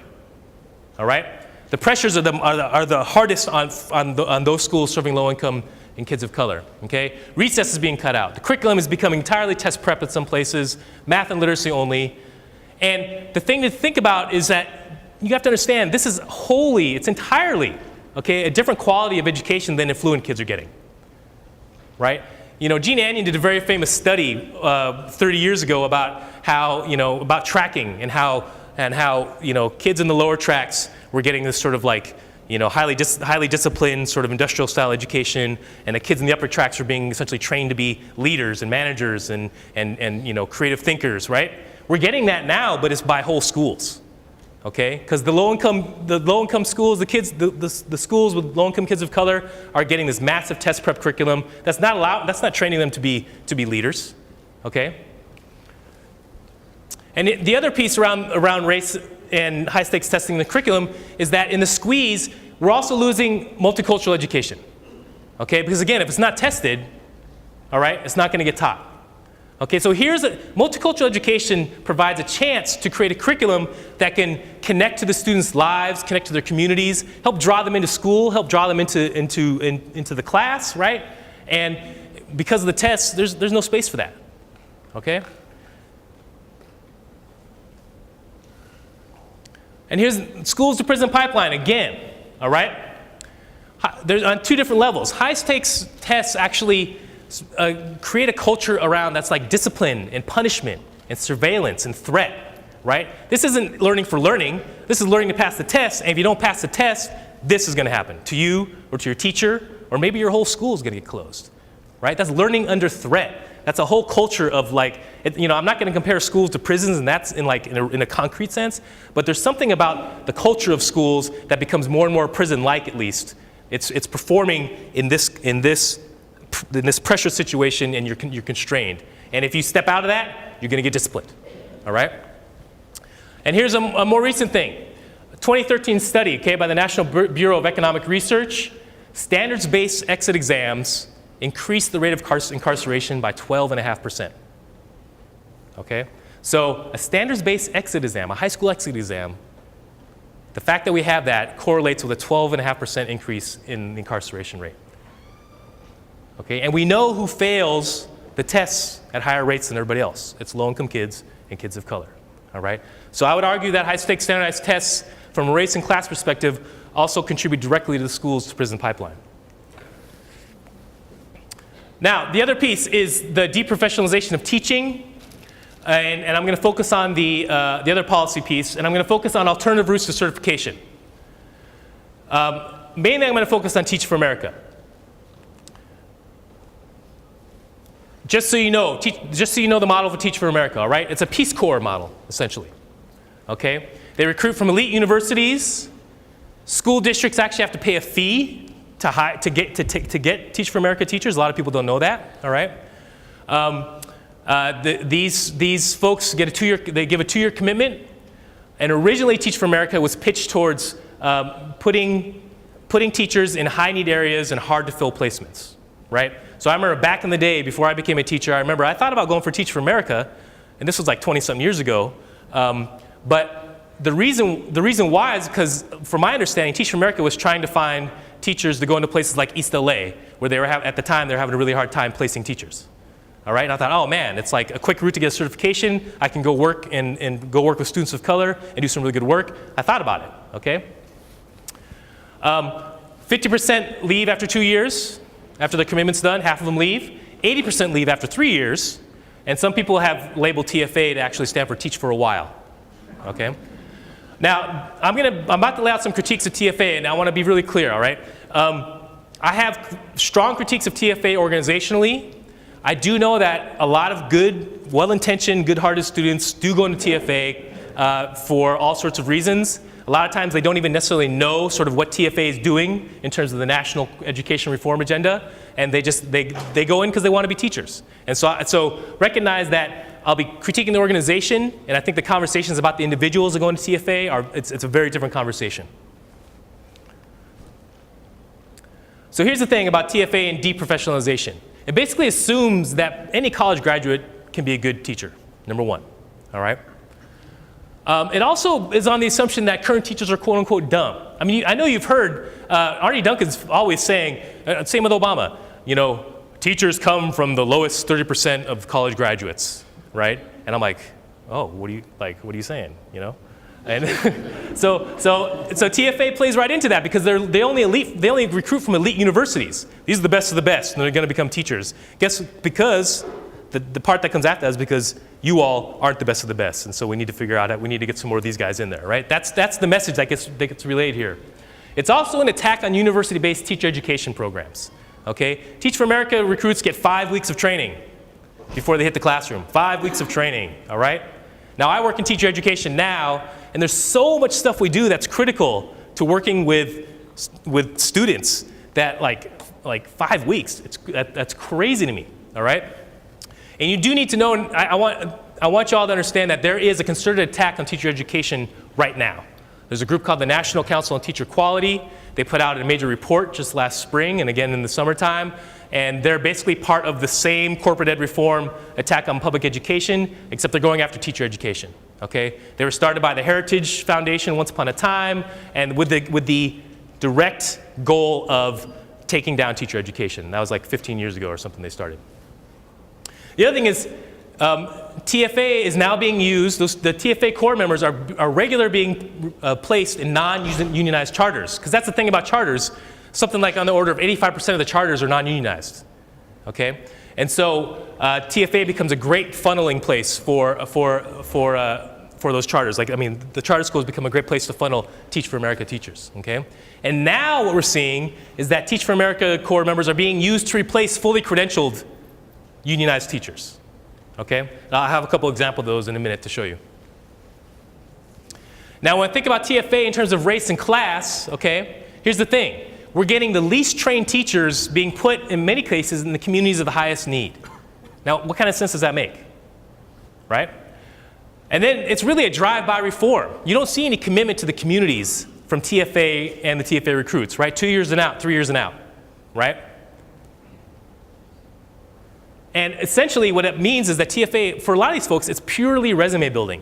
All right? The pressures are the hardest on those schools serving low-income and kids of color. Okay? Recess is being cut out. The curriculum is becoming entirely test prep at some places, math and literacy only. And the thing to think about is that you have to understand this is it's entirely, okay, a different quality of education than affluent kids are getting, right? You know, Gene Anyon did a very famous study 30 years ago about how, about tracking and how kids in the lower tracts were getting this sort of highly disciplined sort of industrial style education, and the kids in the upper tracks are being essentially trained to be leaders and managers and creative thinkers, right? We're getting that now, but it's by whole schools, okay? Because the low income schools, the schools with low income kids of color are getting this massive test prep curriculum that's not training them to be leaders, okay? And the other piece around race and high stakes testing in the curriculum is that in the squeeze, we're also losing multicultural education, okay? Because again, if it's not tested, all right, it's not gonna get taught. Okay, so multicultural education provides a chance to create a curriculum that can connect to the students' lives, connect to their communities, help draw them into school, help draw them into the class, right? And because of the tests, there's no space for that, okay? And here's schools to prison pipeline again, all right? There's on two different levels. High stakes tests actually create a culture around that's like discipline and punishment and surveillance and threat, right? This isn't learning for learning. This is learning to pass the test, and if you don't pass the test, this is gonna happen to you or to your teacher, or maybe your whole school is gonna get closed, right? That's learning under threat. That's a whole culture of I'm not gonna compare schools to prisons, and that's in a concrete sense, but there's something about the culture of schools that becomes more and more prison-like, at least. It's performing in this pressure situation, and you're constrained. And if you step out of that, you're gonna get disciplined, all right? And here's a more recent thing. A 2013 study, okay, by the National Bureau of Economic Research, standards-based exit exams increased the rate of incarceration by 12.5%, okay? So a standards-based exit exam, a high school exit exam, the fact that we have that correlates with a 12.5% increase in the incarceration rate. Okay, and we know who fails the tests at higher rates than everybody else. It's low-income kids and kids of color, all right? So I would argue that high-stakes standardized tests from a race and class perspective also contribute directly to the schools to prison pipeline. Now, the other piece is the deprofessionalization of teaching, and I'm gonna focus on the other policy piece, and I'm gonna focus on alternative routes to certification. Mainly I'm gonna focus on Teach for America. Just so you know the model for Teach for America, all right? It's a Peace Corps model, essentially, okay? They recruit from elite universities. School districts actually have to pay a fee to get Teach for America teachers. A lot of people don't know that, all right? These folks get they give a 2-year commitment, and originally Teach for America was pitched towards putting teachers in high-need areas and hard-to-fill placements, right? So I remember back in the day, before I became a teacher, I thought about going for Teach for America, and this was like 20-something years ago. But the reason why is because, from my understanding, Teach for America was trying to find teachers to go into places like East LA, where at the time they were having a really hard time placing teachers. All right, and I thought, oh man, it's like a quick route to get a certification. I can go work and go work with students of color and do some really good work. I thought about it, okay? 50% leave after 2 years. After the commitment's done, half of them leave. 80% leave after 3 years. And some people have labeled TFA to actually stand for Teach for a While, okay? Now, I'm about to lay out some critiques of TFA, and I want to be really clear, all right? I have strong critiques of TFA organizationally. I do know that a lot of good, well-intentioned, good-hearted students do go into TFA for all sorts of reasons. A lot of times they don't even necessarily know sort of what TFA is doing in terms of the national education reform agenda, and they go in because they want to be teachers. And so recognize that I'll be critiquing the organization, and I think the conversations about the individuals that go into TFA it's a very different conversation. So here's the thing about TFA and deprofessionalization. It basically assumes that any college graduate can be a good teacher, number one, all right? It also is on the assumption that current teachers are quote unquote dumb. I mean, I know you've heard, Artie Duncan's always saying, same with Obama, teachers come from the lowest 30% of college graduates, right? And I'm like, oh, what are you saying, And so TFA plays right into that because they only recruit from elite universities. These are the best of the best, and they're going to become teachers. Because the part that comes after that is because you all aren't the best of the best, and so we need to figure out we need to get some more of these guys in there, right? That's the message that gets relayed here. It's also an attack on university-based teacher education programs. Okay? Teach for America recruits get 5 weeks of training before they hit the classroom. 5 weeks of training, all right? Now, I work in teacher education now, and there's so much stuff we do that's critical to working with students that like 5 weeks. That's crazy to me, all right? And you do need to know, and I want you all to understand that there is a concerted attack on teacher education right now. There's a group called the National Council on Teacher Quality. They put out a major report just last spring and again in the summertime. And they're basically part of the same corporate ed reform attack on public education, except they're going after teacher education, okay? They were started by the Heritage Foundation once upon a time, and with the direct goal of taking down teacher education. That was like 15 years ago or something they started. The other thing is, TFA is now being used, the TFA core members are regularly being placed in non-unionized charters, because that's the thing about charters. Something like on the order of 85% of the charters are non-unionized, okay? And so TFA becomes a great funneling place for those charters. Like, I mean, the charter schools become a great place to funnel Teach for America teachers, okay? And now what we're seeing is that Teach for America core members are being used to replace fully credentialed unionized teachers, okay? I'll have a couple examples of those in a minute to show you. Now, when I think about TFA in terms of race and class, okay, here's the thing. We're getting the least trained teachers being put, in many cases, in the communities of the highest need. Now, what kind of sense does that make, right? And then it's really a drive-by reform. You don't see any commitment to the communities from TFA and the TFA recruits, right? 2 years and out, 3 years and out, right? And essentially what it means is that TFA, for a lot of these folks, it's purely resume building.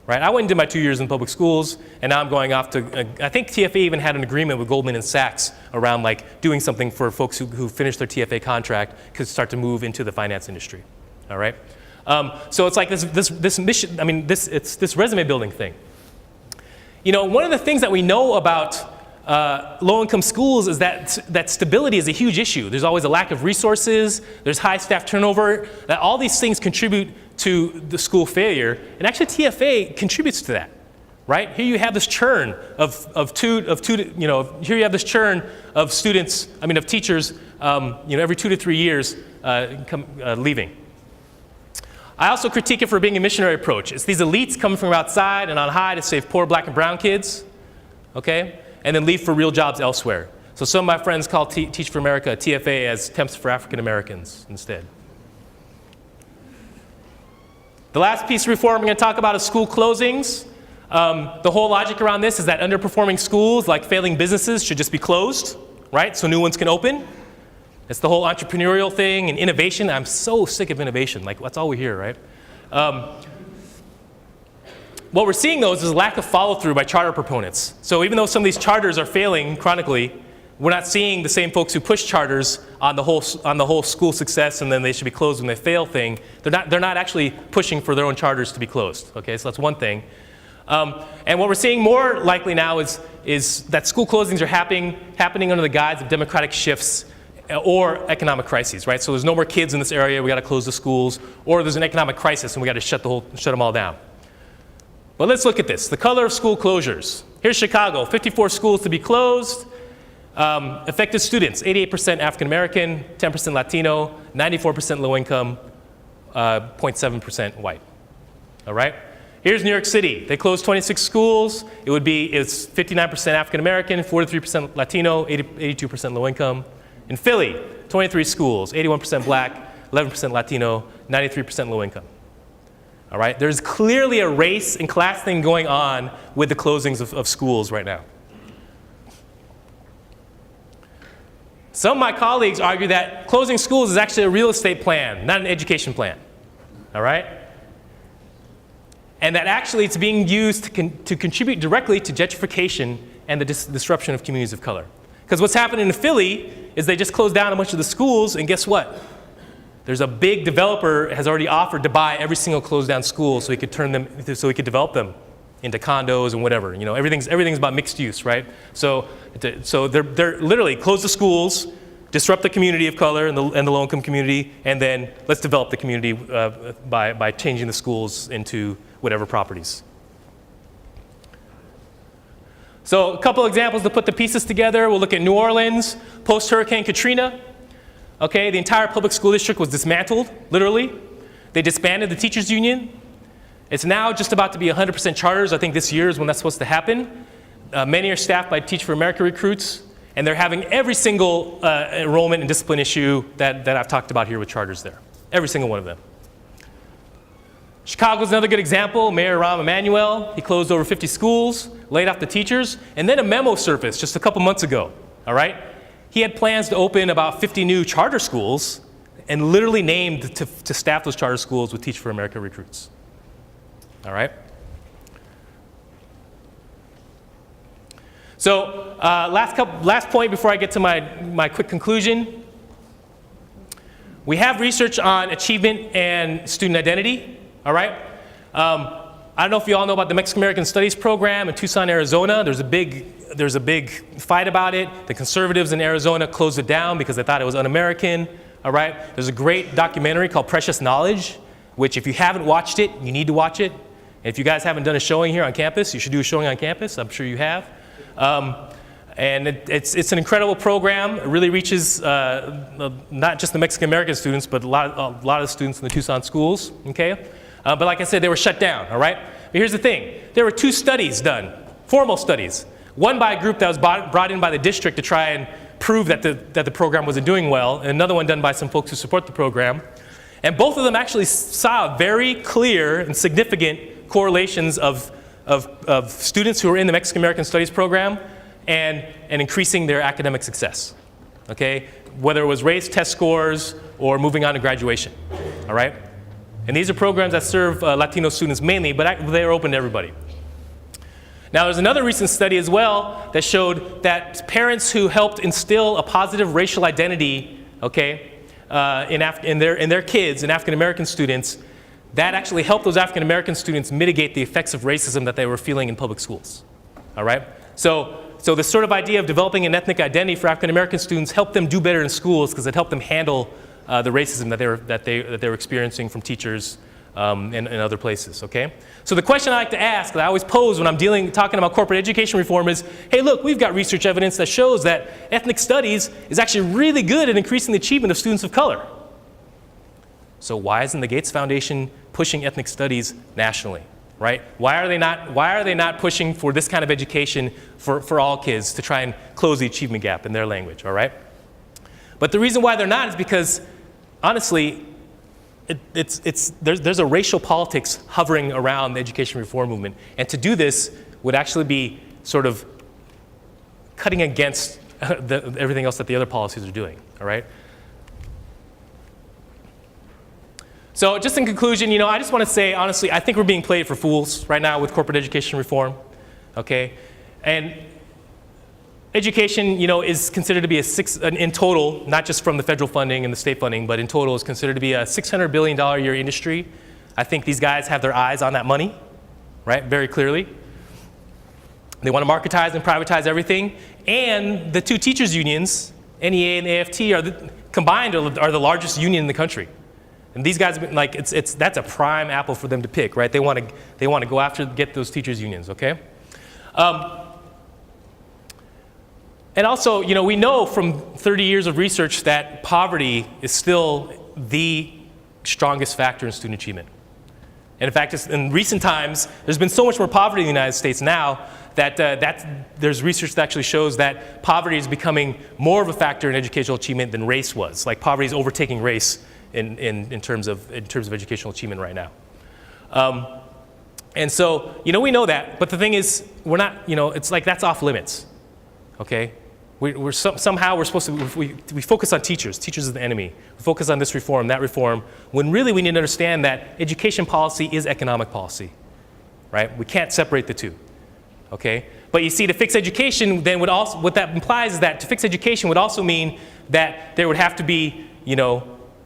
Right? I went and did my 2 years in public schools, and now I'm going off to, I think TFA even had an agreement with Goldman and Sachs around like doing something for folks who finished their TFA contract could start to move into the finance industry, all right? So it's like this mission, I mean, it's this resume building thing. You know, one of the things that we know about low-income schools is that stability is a huge issue. There's always a lack of resources, there's high staff turnover, that all these things contribute to the school failure, and actually TFA contributes to that, right? Here you have this churn of students, I mean of teachers, every 2 to 3 years leaving. I also critique it for being a missionary approach. It's these elites coming from outside and on high to save poor black and brown kids, okay? And then leave for real jobs elsewhere. So some of my friends call Teach for America, TFA, as Temps for African Americans instead. The last piece of reform I'm going to talk about is school closings. The whole logic around this is that underperforming schools, like failing businesses, should just be closed, right? So new ones can open. It's the whole entrepreneurial thing and innovation. I'm so sick of innovation. Like, that's all we hear, right? What we're seeing, though, is a lack of follow-through by charter proponents. So even though some of these charters are failing chronically, we're not seeing the same folks who push charters on the whole school success and then they should be closed when they fail thing. They're not actually pushing for their own charters to be closed. Okay, so that's one thing. And what we're seeing more likely now is that school closings are happening under the guise of democratic shifts or economic crises, right? So there's no more kids in this area, we got to close the schools, or there's an economic crisis and we got to shut them all down. But let's look at this. The color of school closures. Here's Chicago, 54 schools to be closed. Affected students, 88% African American, 10% Latino, 94% low income, 0.7% white. All right? Here's New York City. They closed 26 schools. It's 59% African American, 43% Latino, 82% low income. In Philly, 23 schools, 81% black, 11% Latino, 93% low income. All right? There's clearly a race and class thing going on with the closings of schools right now. Some of my colleagues argue that closing schools is actually a real estate plan, not an education plan. All right? And that actually it's being used to contribute directly to gentrification and the disruption of communities of color. Because what's happening in Philly is they just closed down a bunch of the schools, and guess what? There's a big developer has already offered to buy every single closed down school so he could develop them into condos and whatever. You know, everything's about mixed use, right? So they're literally close the schools, disrupt the community of color and the low-income community, and then let's develop the community by changing the schools into whatever properties. So a couple examples to put the pieces together. We'll look at New Orleans, post-Hurricane Katrina. Okay, the entire public school district was dismantled, literally. They disbanded the teachers union. It's now just about to be 100% charters. I think this year is when that's supposed to happen. Many are staffed by Teach for America recruits, and they're having every single enrollment and discipline issue that I've talked about here with charters there. Every single one of them. Chicago's another good example. Mayor Rahm Emanuel, he closed over 50 schools, laid off the teachers, and then a memo surfaced just a couple months ago, all right? He had plans to open about 50 new charter schools and literally named to staff those charter schools with Teach for America recruits, all right? So last point before I get to my quick conclusion. We have research on achievement and student identity, all right? I don't know if you all know about the Mexican American Studies program in Tucson, Arizona. There's a big fight about it. The conservatives in Arizona closed it down because they thought it was un-American, all right? There's a great documentary called Precious Knowledge, which if you haven't watched it, you need to watch it. And if you guys haven't done a showing here on campus, you should do a showing on campus. I'm sure you have. And it's an incredible program. It really reaches not just the Mexican American students, but a lot of the students in the Tucson schools, okay? But like I said, they were shut down, all right? But here's the thing. There were 2 studies done, formal studies. One by a group that was brought in by the district to try and prove that the program wasn't doing well, and another one done by some folks who support the program. And both of them actually saw very clear and significant correlations of students who are in the Mexican American Studies program and increasing their academic success, okay? Whether it was race, test scores, or moving on to graduation, all right? And these are programs that serve Latino students mainly, but they are open to everybody. Now, there's another recent study as well that showed that parents who helped instill a positive racial identity, okay, in their kids, in African American students, that actually helped those African American students mitigate the effects of racism that they were feeling in public schools, all right? So this sort of idea of developing an ethnic identity for African American students helped them do better in schools because it helped them handle the racism that they were experiencing from teachers and other places, okay? So the question I like to ask, that I always pose when I'm talking about corporate education reform is, hey, look, we've got research evidence that shows that ethnic studies is actually really good at increasing the achievement of students of color. So why isn't the Gates Foundation pushing ethnic studies nationally, right? Why are they not pushing for this kind of education for all kids to try and close the achievement gap in their language, all right? But the reason why they're not is because, honestly, there's a racial politics hovering around the education reform movement. And to do this would actually be sort of cutting against everything else that the other policies are doing, all right? So just in conclusion, I just want to say, honestly, I think we're being played for fools right now with corporate education reform, okay? And education, is considered to be in total, not just from the federal funding and the state funding, but in total is considered to be a $600 billion a year industry. I think these guys have their eyes on that money, right, very clearly. They want to marketize and privatize everything. And the 2 teachers unions, NEA and AFT, combined are the largest union in the country. And these guys, that's a prime apple for them to pick, right? They want to go after, get those teachers unions, okay? And also, we know from 30 years of research that poverty is still the strongest factor in student achievement. And in fact, in recent times, there's been so much more poverty in the United States now that there's research that actually shows that poverty is becoming more of a factor in educational achievement than race was. Like poverty is overtaking race in terms of educational achievement right now. And so, we know that, but the thing is, we're not, it's like that's off limits, okay? Somehow we're supposed to, we focus on teachers. Teachers is the enemy. We focus on this reform, that reform, when really we need to understand that education policy is economic policy, right? We can't separate the two, okay? But you see, to fix education, then what that implies is that to fix education would also mean that there would have to be,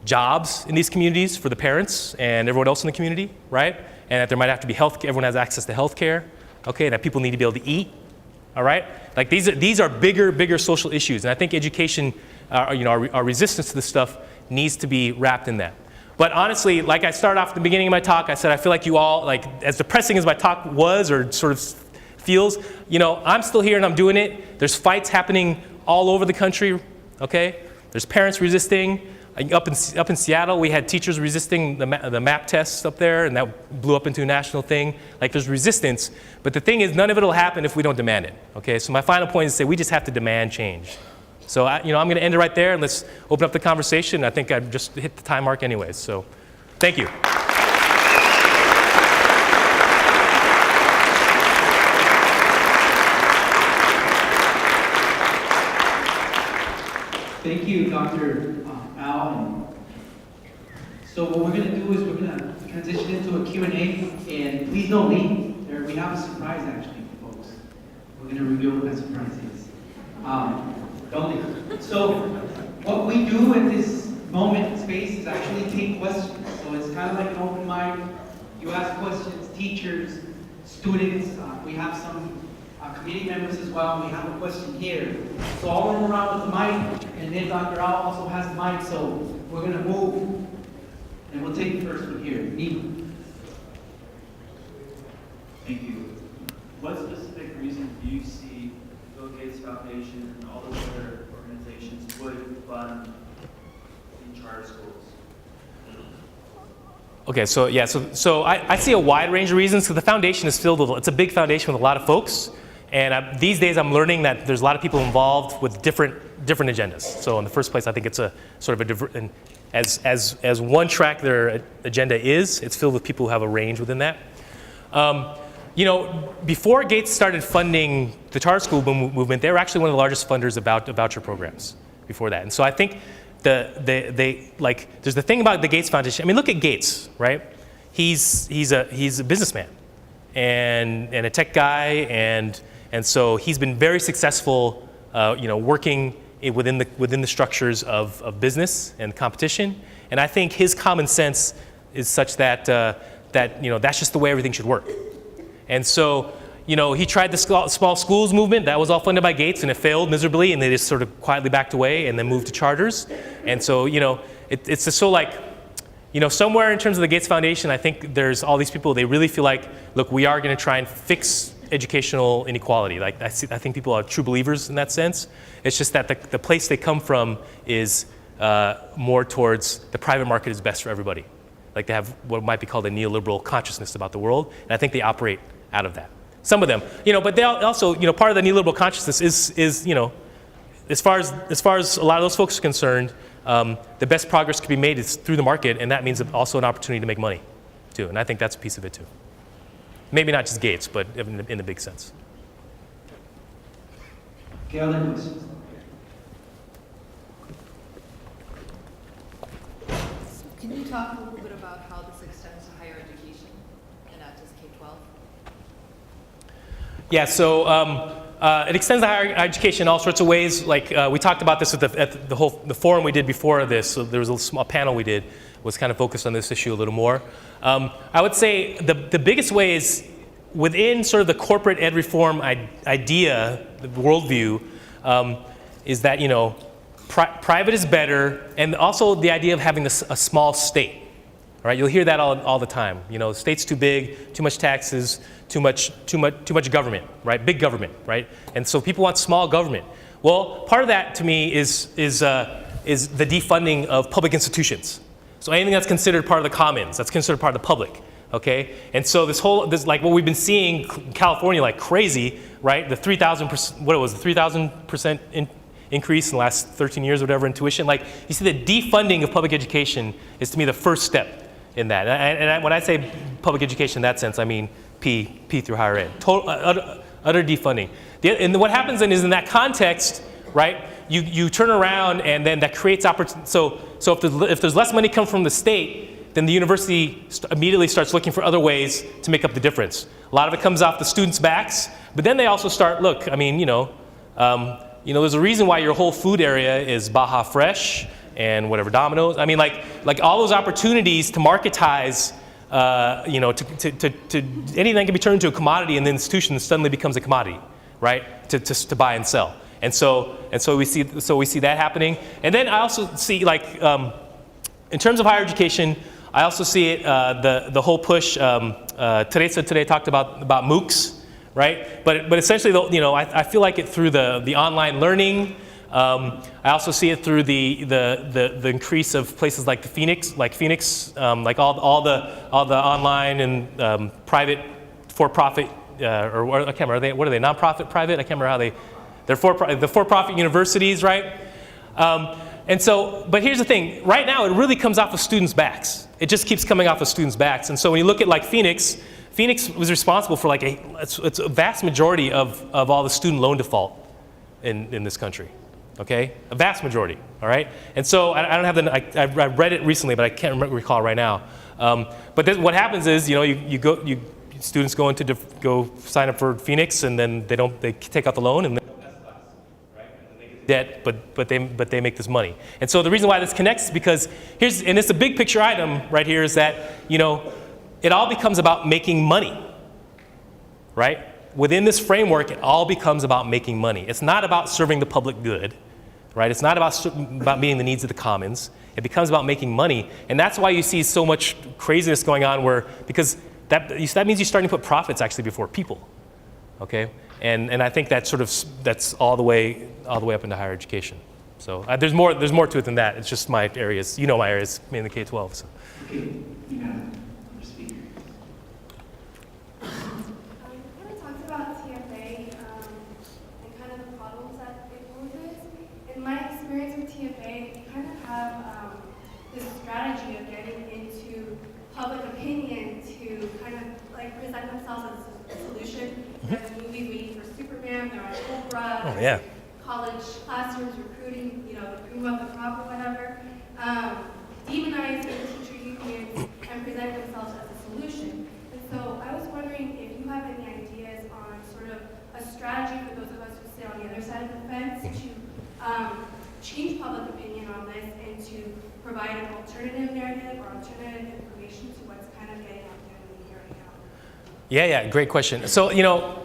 jobs in these communities for the parents and everyone else in the community, right? And that there might have to be everyone has access to health care, okay? That people need to be able to eat, all right? Like these are bigger social issues. And I think education, our resistance to this stuff needs to be wrapped in that. But honestly, like I started off at the beginning of my talk, I said I feel like you all, as depressing as my talk was or sort of feels, I'm still here and I'm doing it. There's fights happening all over the country, okay? There's parents resisting. Up in Seattle, we had teachers resisting the MAP tests up there, and that blew up into a national thing. Like, there's resistance, but the thing is, none of it will happen if we don't demand it, okay? So my final point is to say we just have to demand change. So, I'm going to end it right there, and let's open up the conversation. I think I've just hit the time mark anyways, so thank you. Thank you, Dr. Al. So what we're going to do is we're going to transition into a Q&A, and please don't leave. We have a surprise, actually, for folks. We're going to reveal what that surprise is. Don't leave. So what we do at this moment and space is actually take questions. So it's kind of like an open mic. You ask questions, teachers, students. We have some committee members as well. We have a question here. So I'll run around with the mic, and then Dr. Al also has the mic. So we're going to move, and we'll take the first one here. Nima. Thank you. What specific reason do you see the Bill Gates Foundation and all those other organizations would fund in charter schools? Okay, so yeah, so I see a wide range of reasons. So the foundation is filled with, it's a big foundation with a lot of folks. And these days I'm learning that there's a lot of people involved with different agendas. So in the first place, I think it's a sort of as one track their agenda is, it's filled with people who have a range within that. Before Gates started funding the charter school movement, they were actually one of the largest funders of voucher programs before that. And so I think there's the thing about the Gates Foundation. I mean, look at Gates, right? He's a businessman and a tech guy, and so he's been very successful, working within the structures of business and competition. And I think his common sense is such that that's just the way everything should work. And so, he tried the small schools movement. That was all funded by Gates, and it failed miserably, and they just sort of quietly backed away and then moved to charters. And so, it's just so like, somewhere in terms of the Gates Foundation, I think there's all these people, they really feel like, look, we are going to try and fix educational inequality. Like, I think people are true believers in that sense. It's just that the place they come from is more towards the private market is best for everybody. Like, they have what might be called a neoliberal consciousness about the world, and I think they operate out of that. Some of them, but they also, part of the neoliberal consciousness is as far as a lot of those folks are concerned, the best progress can be made is through the market, and that means also an opportunity to make money, too. And I think that's a piece of it too. Maybe not just Gates, but in the big sense. Okay, other questions? Can you talk a little bit about how this extends to higher education and not just K-12? Yeah, so it extends to higher education in all sorts of ways. Like we talked about this at the forum we did before this. So there was a small panel we did was kind of focused on this issue a little more. I would say the biggest way is within sort of the corporate ed reform idea, the worldview, is that private is better, and also the idea of having a small state. All right, you'll hear that all the time. The state's too big, too much taxes, too much government, right? Big government, right? And so people want small government. Well, part of that to me is the defunding of public institutions. So anything that's considered part of the commons, that's considered part of the public, okay? And so this like what we've been seeing in California like crazy, right? The 3,000%, what it was, the 3,000% increase in the last 13 years, whatever, in tuition. Like, you see the defunding of public education is to me the first step in that. And when I say public education in that sense, I mean P through higher ed. Total, utter defunding. And what happens then is in that context, right, you turn around and then that creates opportunity. So if there's less money come from the state, then the university immediately starts looking for other ways to make up the difference. A lot of it comes off the students' backs, but then they also start, look, I mean, there's a reason why your whole food area is Baja Fresh and whatever, Domino's. I mean, like all those opportunities to marketize, to anything that can be turned into a commodity in the institution suddenly becomes a commodity, right? To buy and sell. And so we see that happening. And then I also see in terms of higher education, I also see it the whole push. Teresa today talked about MOOCs, right? But essentially, you know, I feel like it through the online learning. I also see it through the increase of places like Phoenix, like all the online and private for-profit or I can't remember, what are they, non-profit, private? I can't remember how they're the for-profit universities, right? And so, but here's the thing, right now it really comes off of students' backs. It just keeps coming off of students' backs. And so when you look at like Phoenix was responsible for like it's a vast majority of all the student loan default in this country, okay? A vast majority, all right? And so I don't have I read it recently, but I can't recall right now. But what happens is, you know, students go sign up for Phoenix, and then they take out the loan, and then debt, but they make this money. And so the reason why this connects is because and it's a big picture item right here, is that, you know, it all becomes about making money, right? Within this framework, it all becomes about making money. It's not about serving the public good, right? It's not about meeting the needs of the commons. It becomes about making money, and that's why you see so much craziness going on because that means you're starting to put profits actually before people, okay? And I think that's all the way up into higher education. So there's more to it than that. It's just my areas. You know my areas, mainly K-12. So. Okay, you have another speaker. You kind of talked about TFA and kind of the problems that it poses. In my experience with TFA, you kind of have this strategy of getting into public opinion to kind of like present themselves as a solution. There's a movie Waiting for Superman, they're on Oprah, Oh, yeah. college classrooms recruiting, you know, the cream of the crop or whatever, demonizing teacher unions and presenting themselves as a solution. And so I was wondering if you have any ideas on sort of a strategy for those of us who sit on the other side of the fence to change public opinion on this and to provide an alternative narrative or alternative information to what's kind of getting out there in the here and now. Yeah, great question. So, you know,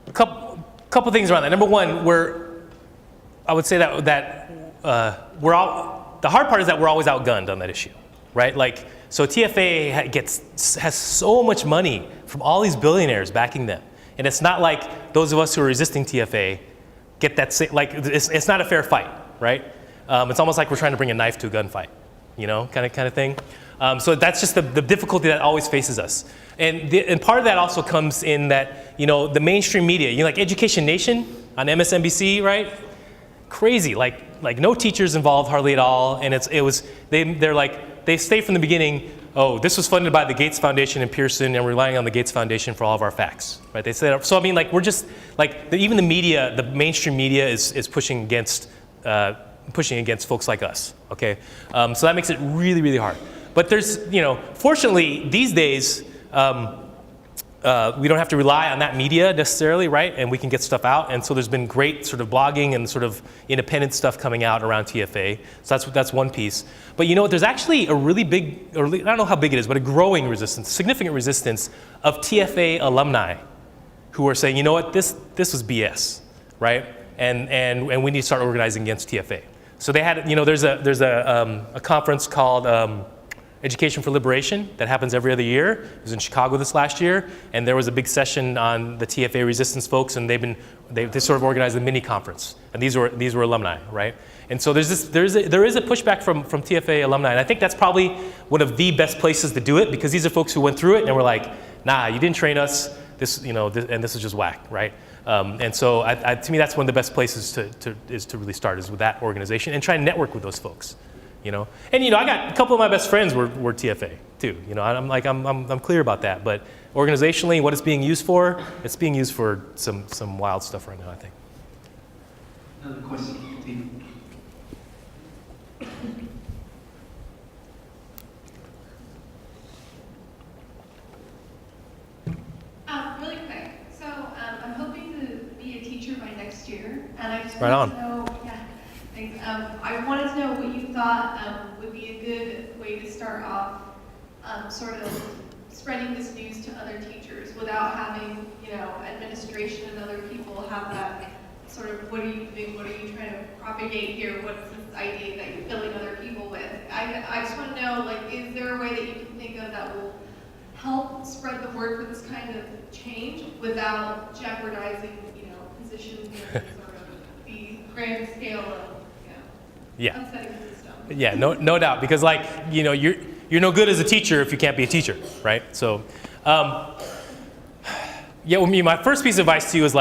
a couple things around that. Number one, I would say that we're all, the hard part is that we're always outgunned on that issue, right? Like, so TFA has so much money from all these billionaires backing them, and it's not like those of us who are resisting TFA get that like it's not a fair fight, right? It's almost like we're trying to bring a knife to a gunfight, you know, kind of thing. So that's just the difficulty that always faces us. And part of that also comes in that, you know, the mainstream media, you know, like Education Nation on MSNBC, right? Crazy, like no teachers involved hardly at all. And they say from the beginning, oh, this was funded by the Gates Foundation and Pearson, and we're relying on the Gates Foundation for all of our facts, right? They say that. So I mean, like, we're just like even the media, the mainstream media is pushing against folks like us. Okay, so that makes it really, really hard. But there's, you know, fortunately these days, we don't have to rely on that media necessarily, right? And we can get stuff out. And so there's been great sort of blogging and sort of independent stuff coming out around TFA. So that's one piece. But you know what? There's actually a really big, I don't know how big it is, but a growing resistance, significant resistance of TFA alumni who are saying, you know what? This was BS, right? And we need to start organizing against TFA. So they had, you know, there's a conference called Education for Liberation that happens every other year. It was in Chicago this last year, and there was a big session on the TFA resistance folks, and they sort of organized a mini conference, and these were alumni, right? And so there is a pushback from TFA alumni, and I think that's probably one of the best places to do it, because these are folks who went through it and were like, nah, you didn't train us, and this is just whack, right? And so to me, that's one of the best places to really start, is with that organization and try and network with those folks. You know, and you know, I got a couple of my best friends were TFA too. You know, I'm clear about that. But organizationally, what it's being used for, it's being used for some wild stuff right now, I think. Another question, Steve. Really quick. So I'm hoping to be a teacher by next year, and I just right wanted on. to know. I wanted to know what you thought would be a good way to start off sort of spreading this news to other teachers without having, you know, administration and other people have that sort of, what are you doing, what are you trying to propagate here, what's this idea that you're filling other people with. I just want to know, like, is there a way that you can think of that will help spread the word work for this kind of change without jeopardizing, positions in sort of the grand scale of, Yeah. upsetting the system? Yeah, no doubt, because you're no good as a teacher if you can't be a teacher, right? So, my first piece of advice to you is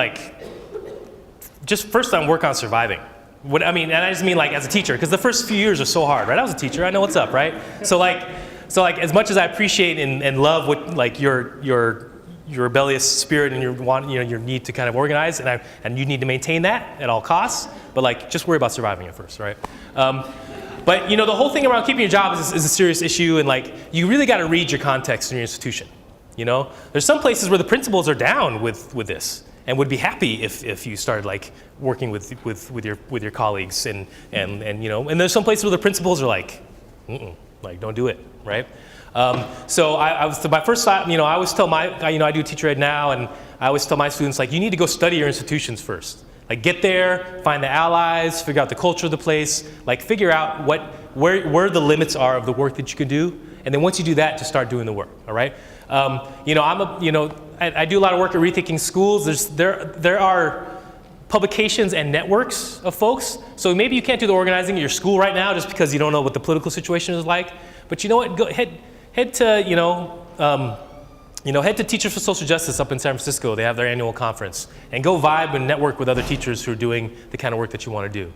just first on work on surviving. And I just mean as a teacher, because the first few years are so hard, right? I was a teacher, I know what's up, right? So as much as I appreciate and love what your rebellious spirit and your need to kind of organize, and you need to maintain that at all costs, but just worry about surviving at first, right? But the whole thing around keeping your job is a serious issue, and you really got to read your context in your institution. There's some places where the principals are down with this and would be happy if you started working with your colleagues, and there's some places where the principals are don't do it, right? So my first thought, I always tell I do teacher ed now, and I always tell my students you need to go study your institutions first. Get there, find the allies, figure out the culture of the place, figure out where the limits are of the work that you can do, and then once you do that, just start doing the work. All right. I do a lot of work at Rethinking Schools. There are publications and networks of folks. So maybe you can't do the organizing at your school right now just because you don't know what the political situation is like. But you know what? Go head to Teachers for Social Justice up in San Francisco. They have their annual conference, and go vibe and network with other teachers who are doing the kind of work that you want to do.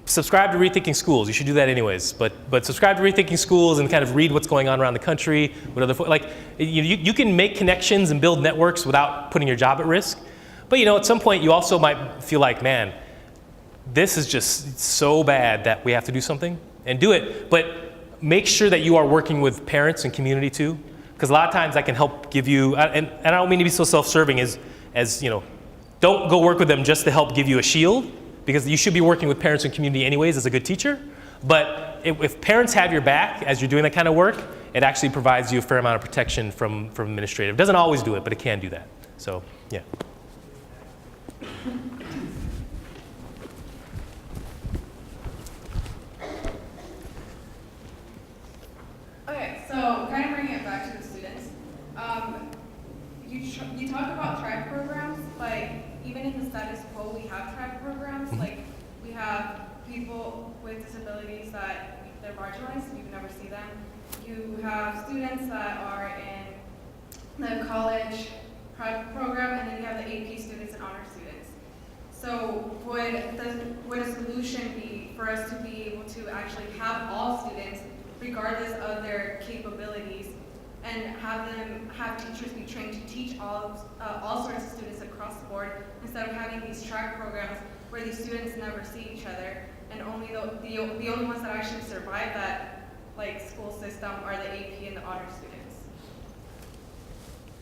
Subscribe to Rethinking Schools. You should do that anyways. But subscribe to Rethinking Schools and kind of read what's going on around the country with other you can make connections and build networks without putting your job at risk. But at some point you also might feel man, this is just so bad that we have to do something, and do it. But make sure that you are working with parents and community too, because a lot of times I can help give you, and I don't mean to be so self-serving as don't go work with them just to help give you a shield, because you should be working with parents and community anyways as a good teacher. But if parents have your back as you're doing that kind of work, it actually provides you a fair amount of protection from administrative. It doesn't always do it, but it can do that. So, yeah. Okay, so kind of bringing it back to the students. You talk about track programs, even in the status quo, we have track programs. We have people with disabilities that they're marginalized, you can never see them. You have students that are in the college prep program, and then you have the AP students and honor students. So would a solution be for us to be able to actually have all students, regardless of their capabilities, and have teachers be trained to teach all sorts of students across the board, instead of having these track programs where these students never see each other, and only the only ones that actually survive that school system are the AP and the honor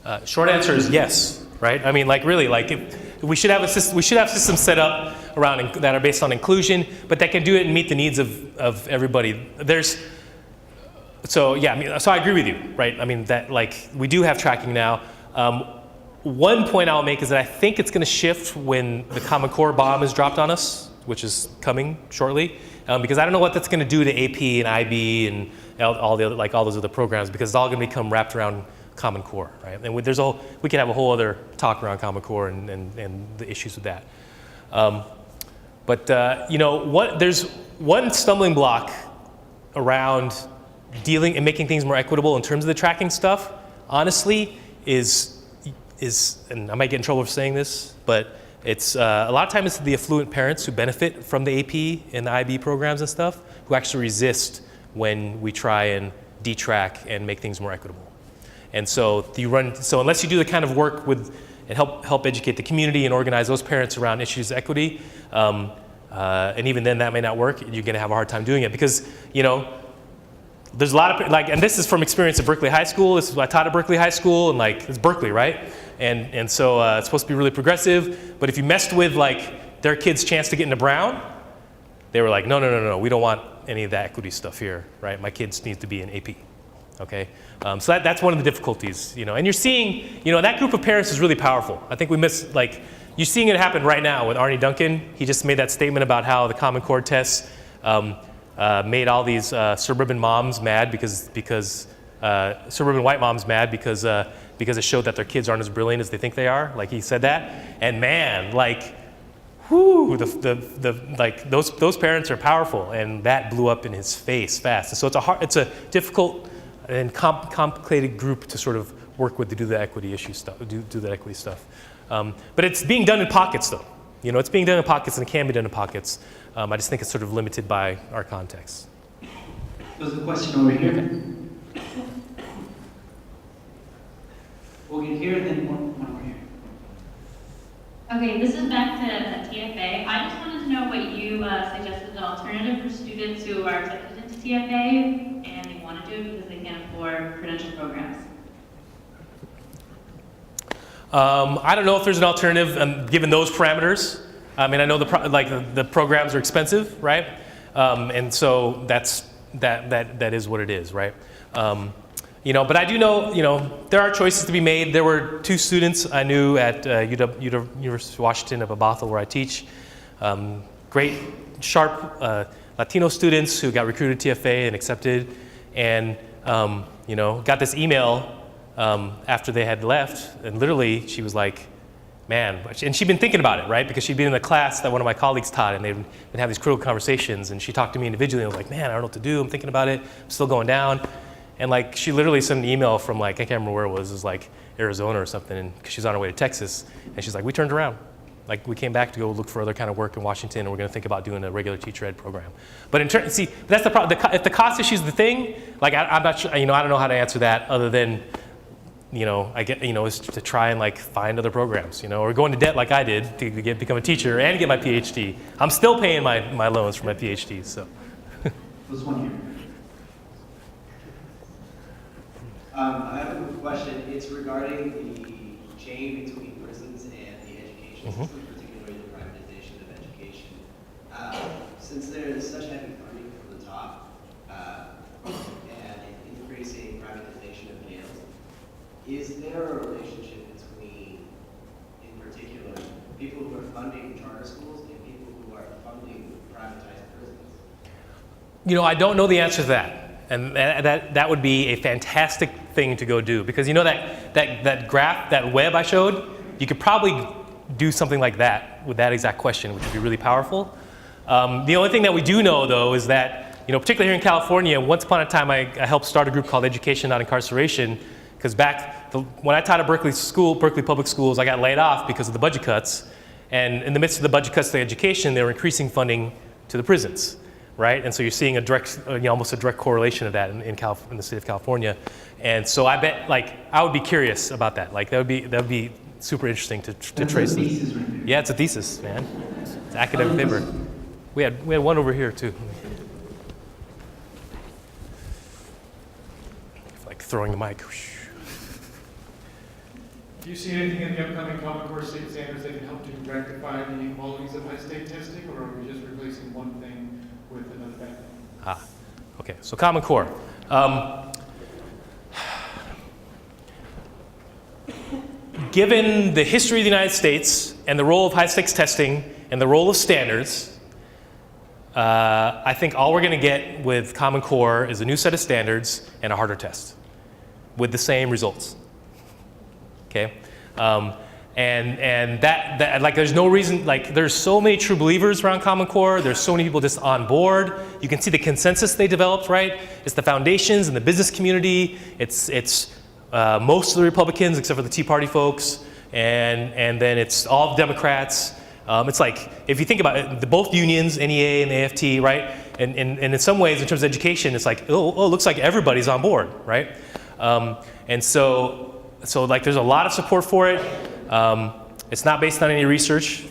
students? Short answer is yes, right? Really, we should have systems set up around that are based on inclusion, but that can do it and meet the needs of everybody. So I agree with you, right? That we do have tracking now. One point I'll make is that I think it's going to shift when the Common Core bomb is dropped on us, which is coming shortly, because I don't know what that's going to do to AP and IB and all the other all those other programs, because it's all going to become wrapped around Common Core, right? And we could have a whole other talk around Common Core and the issues with that. There's one stumbling block around dealing and making things more equitable in terms of the tracking stuff, honestly, is and I might get in trouble for saying this, but it's a lot of times it's the affluent parents who benefit from the AP and the IB programs and stuff who actually resist when we try and detrack and make things more equitable. And so unless you do the kind of work with and help educate the community and organize those parents around issues of equity, and even then that may not work, you're going to have a hard time doing it, because there's a lot of and this is from experience at Berkeley High School. This is what I taught at Berkeley High School, and it's Berkeley, right? And so it's supposed to be really progressive. But if you messed with their kids' chance to get into Brown, they were no, we don't want any of that equity stuff here, right? My kids need to be in AP, okay? So that's one of the difficulties, And you're seeing, that group of parents is really powerful. I think we miss you're seeing it happen right now with Arnie Duncan. He just made that statement about how the Common Core tests made all these suburban moms mad because suburban white mom's mad because it showed that their kids aren't as brilliant as they think they are. Like he said that, and man, like, whoo, like those parents are powerful, and that blew up in his face fast. And so it's a difficult and complicated group to sort of work with to do the equity issue stuff, do the equity stuff. But it's being done in pockets, though. You know, it's being done in pockets, and it can be done in pockets. I just think it's sort of limited by our context. There's a question over here. We'll get here, and then one over here. Okay, this is back to TFA. I just wanted to know what you suggested an alternative for students who are accepted into TFA and they want to do it because they can't afford credential programs. I don't know if there's an alternative given those parameters. I mean, I know the programs are expensive, right? And so that is what it is, right? You know, but I do know, you know, there are choices to be made. There were 2 students I knew at University of Washington up at Bothell, where I teach. Great, sharp Latino students who got recruited to TFA and accepted, and you know, got this email after they had left, and literally she was like, man, and she'd been thinking about it, right? Because she'd been in the class that one of my colleagues taught, and they'd been having these critical conversations, and she talked to me individually, and I was like, man, I don't know what to do, I'm thinking about it, I'm still going down. And like, she literally sent an email from like, I can't remember where it was like Arizona or something, and cause she's on her way to Texas, and she's like, we turned around. Like, we came back to go look for other kind of work in Washington, and we're gonna think about doing a regular teacher ed program. But see, that's the problem. If the cost issue is the thing, like, I'm not sure, you know, I don't know how to answer that other than, you know, is to try and like find other programs, you know, or go into debt like I did to become a teacher and get my PhD. I'm still paying my loans for my PhD, so. There's one here. I have a quick question. It's regarding the chain between prisons and the education system, particularly the privatization of education. Since there is such heavy funding from the top and increasing privatization of jails, is there a relationship between, in particular, people who are funding charter schools and people who are funding privatized prisons? You know, I don't know the answer to that. And that would be a fantastic thing to go do, because you know that graph, that web I showed, you could probably do something like that with that exact question, which would be really powerful. The only thing that we do know, though, is that, you know, particularly here in California, once upon a time I helped start a group called Education Not Incarceration, because when I taught at Berkeley Public Schools, I got laid off because of the budget cuts, and in the midst of the budget cuts to education, they were increasing funding to the prisons. Right, and so you're seeing almost a direct correlation of that in the state of California, and so I bet, like, I would be curious about that. Like, that would be super interesting to trace. That's a thesis right there. Yeah, it's a thesis, man. It's an academic paper. We had one over here too. Like throwing the mic. Do you see anything in the upcoming Common Core state standards that can help to rectify the inequalities of high state testing, or are we just replacing one thing with another bad thing? Okay, so Common Core. Given the history of the United States and the role of high-stakes testing and the role of standards, I think all we're going to get with Common Core is a new set of standards and a harder test with the same results. Okay? And that like, there's no reason, like, there's so many true believers around Common Core. There's so many people just on board. You can see the consensus they developed, right? It's the foundations and the business community. It's most of the Republicans except for the Tea Party folks, and then it's all the Democrats. It's like, if you think about it, both unions, NEA and AFT, right? And in some ways, in terms of education, it's like, oh, it looks like everybody's on board, right? And so like, there's a lot of support for it. It's not based on any research,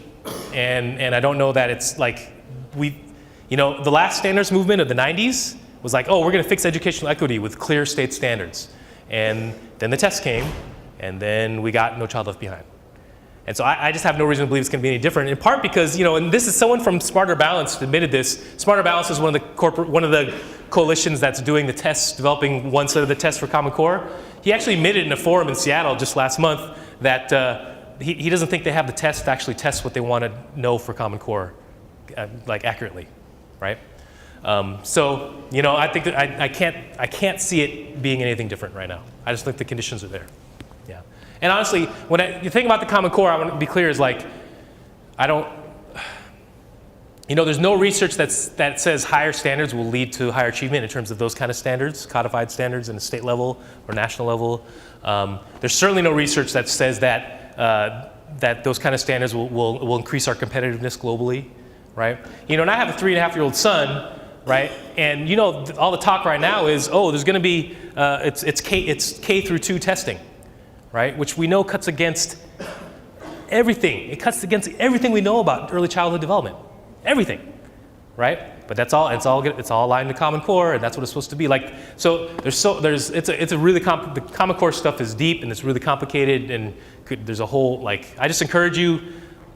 and I don't know that it's like, the last standards movement of the 90s was like, oh, we're going to fix educational equity with clear state standards. And then the test came, and then we got No Child Left Behind. And so I just have no reason to believe it's going to be any different, in part because, and this is someone from Smarter Balanced admitted this. Smarter Balanced is one of the coalitions that's doing the tests, developing one set of the tests for Common Core. He actually admitted in a forum in Seattle just last month that he doesn't think they have the test to actually test what they want to know for Common Core, like, accurately, right? So, you know, I think that I can't see it being anything different right now. I just think the conditions are there. Yeah. And honestly, when you think about the Common Core, I want to be clear, is like, there's no research that says higher standards will lead to higher achievement in terms of those kind of standards, codified standards in a state level or national level. There's certainly no research that says that those kind of standards will increase our competitiveness globally, right? You know, and I have a 3.5-year-old son, right? And you know, all the talk right now is, there's going to be it's K through 2 testing, right? Which we know cuts against everything. It cuts against everything we know about early childhood development, everything, right? But it's all aligned to Common Core, and that's what it's supposed to be. Like, so it's a really the Common Core stuff is deep and it's really complicated, and there's a whole, like, I just encourage you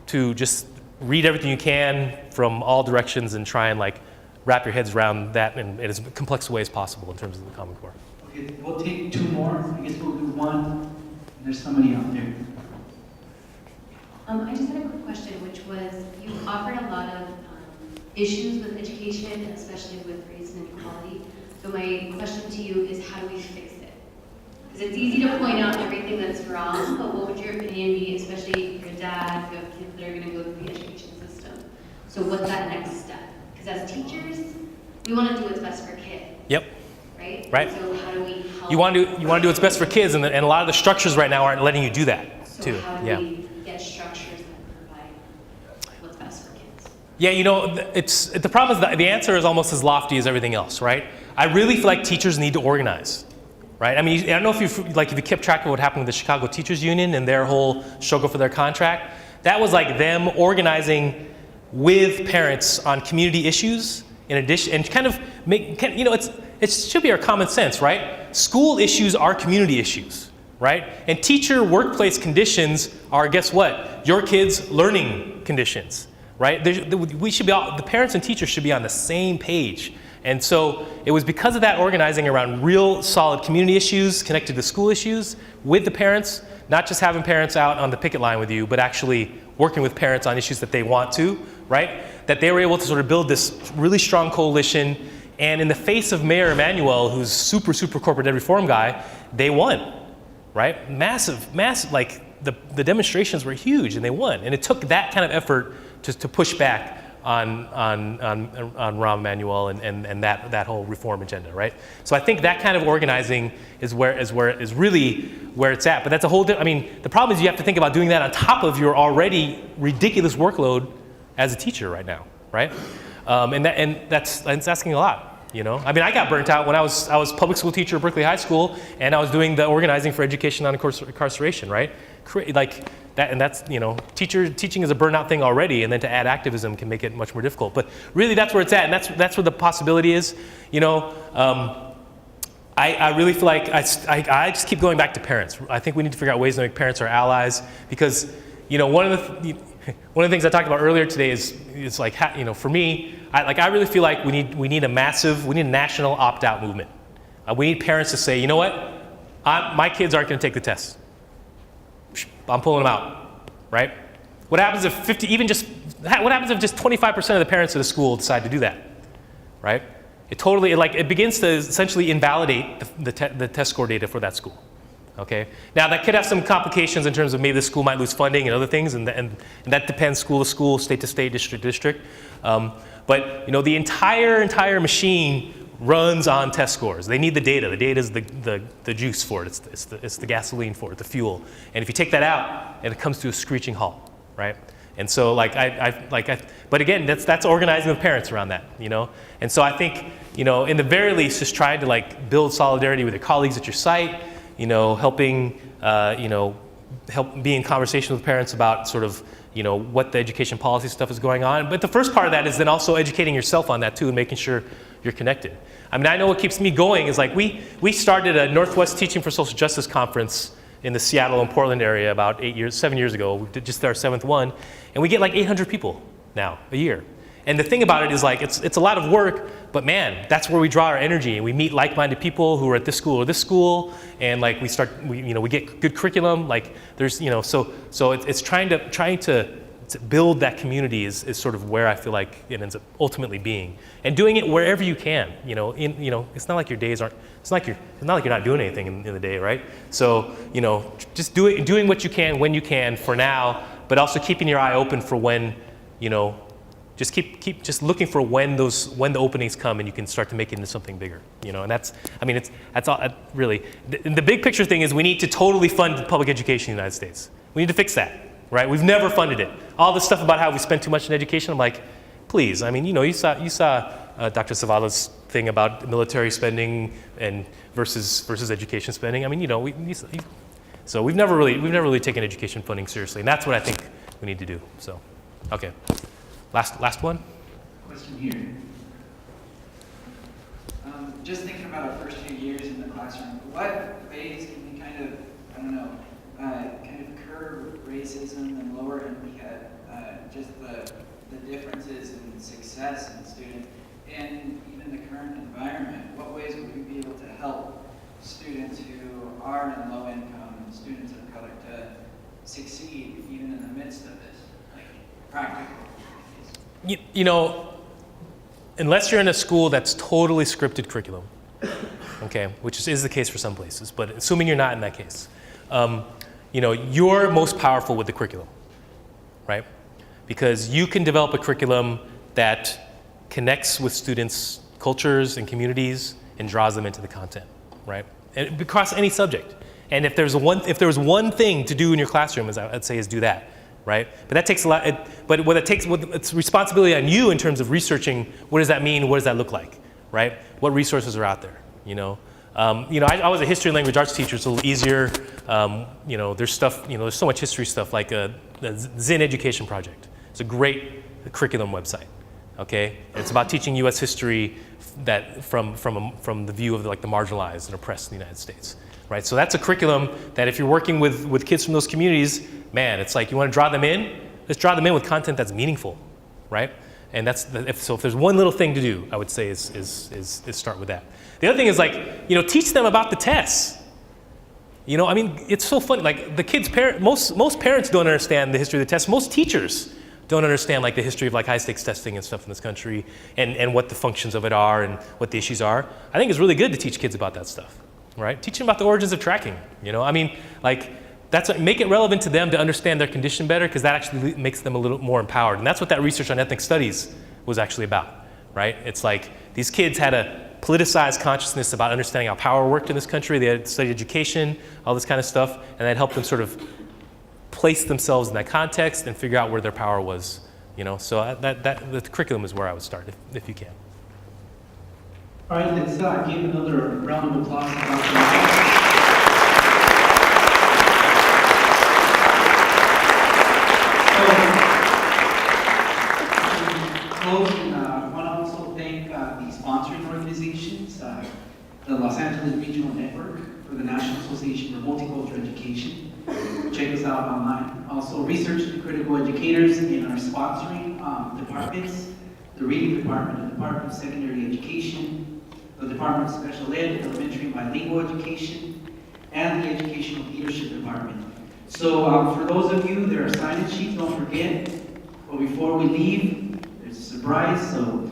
to just read everything you can from all directions and try and like wrap your heads around that in as complex a way as possible in terms of the Common Core. Okay, we'll take 2 more. I guess we'll do 1. And there's somebody out there. I just had a quick question, which was, you offered a lot of issues with education, especially with race and inequality. So my question to you is, how do we fix it? Because it's easy to point out everything that's wrong, but what would your opinion be, especially if you're a dad, if you have kids that are going to go through the education system? So what's that next step? Because as teachers, we want to do what's best for kids. Yep. Right? Right. So how do we help? You want to do what's best for kids, and a lot of the structures right now aren't letting you do that, too. So how do we get structures that provide what's best for kids? Yeah, you know, the problem is that the answer is almost as lofty as everything else, right? I really feel like teachers need to organize, right? I mean, I don't know if you kept track of what happened with the Chicago Teachers Union and their whole struggle for their contract. That was like them organizing with parents on community issues in addition, and kind of it should be our common sense, right? School issues are community issues, right? And teacher workplace conditions are, guess what? Your kids' learning conditions, right? The parents and teachers should be on the same page. And so it was because of that organizing around real solid community issues connected to school issues with the parents, not just having parents out on the picket line with you, but actually working with parents on issues that they want to, right? That they were able to sort of build this really strong coalition. And in the face of Mayor Emanuel, who's super corporate ed reform guy, they won, right? Massive, like the demonstrations were huge and they won. And it took that kind of effort to push back on Rahm Emanuel and that whole reform agenda, right? So I think that kind of organizing is really where it's at. But that's a whole I mean, the problem is you have to think about doing that on top of your already ridiculous workload as a teacher right now, right? That's asking a lot. You know, I mean, I got burnt out when I was public school teacher at Berkeley High School, and I was doing the organizing for education on incarceration, right? Like that, and that's, you know, teaching is a burnout thing already, and then to add activism can make it much more difficult. But really, that's where it's at, and that's where the possibility is. You know, I really feel like I just keep going back to parents. I think we need to figure out ways to make parents our allies, because, you know, one of the things I talked about earlier today is like, you know, for me, I really feel like we need a national opt-out movement. We need parents to say, you know what, my kids aren't going to take the test. I'm pulling them out, right? What happens if just 25% of the parents at a school decide to do that, right? It begins to essentially invalidate the test score data for that school. Okay. Now that could have some complications in terms of maybe the school might lose funding and other things, and that depends school to school, state to state, district to district. But you know, the entire machine runs on test scores. They need the data. The data is the juice for it. It's the gasoline for it, the fuel. And if you take that out, and it comes to a screeching halt, right? And so but again, that's organizing with parents around that, you know. And so I think, you know, in the very least, just trying to like build solidarity with your colleagues at your site. You know, helping, help be in conversation with parents about sort of, you know, what the education policy stuff is going on. But the first part of that is then also educating yourself on that too, and making sure you're connected. I mean, I know what keeps me going is like we started a Northwest Teaching for Social Justice conference in the Seattle and Portland area about 7 years ago. We did just our 7th one, and we get like 800 people now a year. And the thing about it is like it's a lot of work, but man, that's where we draw our energy, and we meet like-minded people who are at this school or this school, and like we get good curriculum. Like there's, you know, so it's trying to to build that community is sort of where I feel like it ends up ultimately being, and doing it wherever you can. It's not like your days aren't. It's not like you're not doing anything in the day, right? So just doing what you can when you can for now, but also keeping your eye open for when, just keep just looking for when the openings come and you can start to make it into something bigger. And that's all really. The big picture thing is we need to totally fund public education in the United States. We need to fix that. Right? We've never funded it. All this stuff about how we spend too much in education, I'm like, please. I mean, you saw Dr. Zavala's thing about military spending and versus education spending. I mean, so we've never really taken education funding seriously, and that's what I think we need to do. So, okay, last one. Question here. Just thinking about our first few years in the classroom, what ways can we kind of curb racism and lower just the differences in success in students and even the current environment? What ways would we be able to help students who are in low income, students of color, to succeed even in the midst of this, like practical? Unless you're in a school that's totally scripted curriculum, okay, which is the case for some places, but assuming you're not in that case, you're most powerful with the curriculum, right? Because you can develop a curriculum that connects with students' cultures and communities and draws them into the content, right? And across any subject. And if there's one thing to do in your classroom, I'd say, is do that, right? But that takes a lot. It's responsibility on you in terms of researching what does that mean, what does that look like, right? What resources are out there, I was a history and language arts teacher. It's a little easier. There's stuff. There's so much history stuff like the Zinn Education Project. It's a great curriculum website. Okay, it's about teaching U.S. history that from the view of the marginalized and oppressed in the United States. Right. So that's a curriculum that if you're working with kids from those communities, man, it's like you want to draw them in. Let's draw them in with content that's meaningful, right? And if there's one little thing to do, I would say is start with that. The other thing is teach them about the tests. It's so funny. Like the kids' most parents don't understand the history of the tests. Most teachers don't understand the history of high stakes testing and stuff in this country and what the functions of it are and what the issues are. I think it's really good to teach kids about that stuff, right? Teach them about the origins of tracking. Make it relevant to them to understand their condition better, because that actually makes them a little more empowered. And that's what that research on ethnic studies was actually about, right? It's like these kids had a politicized consciousness about understanding how power worked in this country. They had studied education, all this kind of stuff, and that helped them sort of place themselves in that context and figure out where their power was. So the curriculum is where I would start if you can. All right, let's give another round of applause to Dr. I want to also thank the sponsoring organizations, the Los Angeles Regional Network for the National Association for Multicultural Education. Check us out online. Also, research and critical educators in our sponsoring departments, the Reading Department, the Department of Secondary Education, the Department of Special Ed, Elementary and Bilingual Education, and the Educational Leadership Department. So for those of you, there are sign-in sheets, don't forget. But before we leave, there's a surprise. So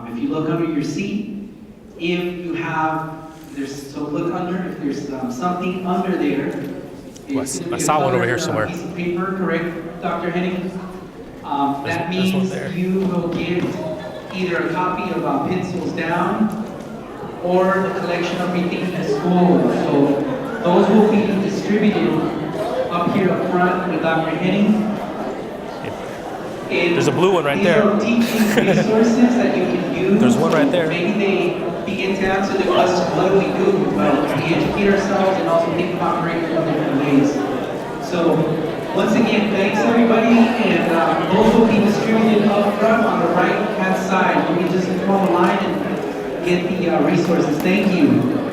if you look under your seat, look under, if there's something under there. I saw one over here somewhere. Piece of paper, correct, Dr. Henning? That means you will get either a copy of Pencils Down or the collection of Rethinking the School. So those will be distributed up here up front with Dr. Henning. There's a blue one right there. Teaching resources that you can use. There's one right there. Maybe they begin to answer the question, what do we do? Well, we educate ourselves and also think about curriculum in different ways. So, once again, thanks everybody, and those will be distributed up front on the right-hand side. Let me just form a line and get the resources. Thank you.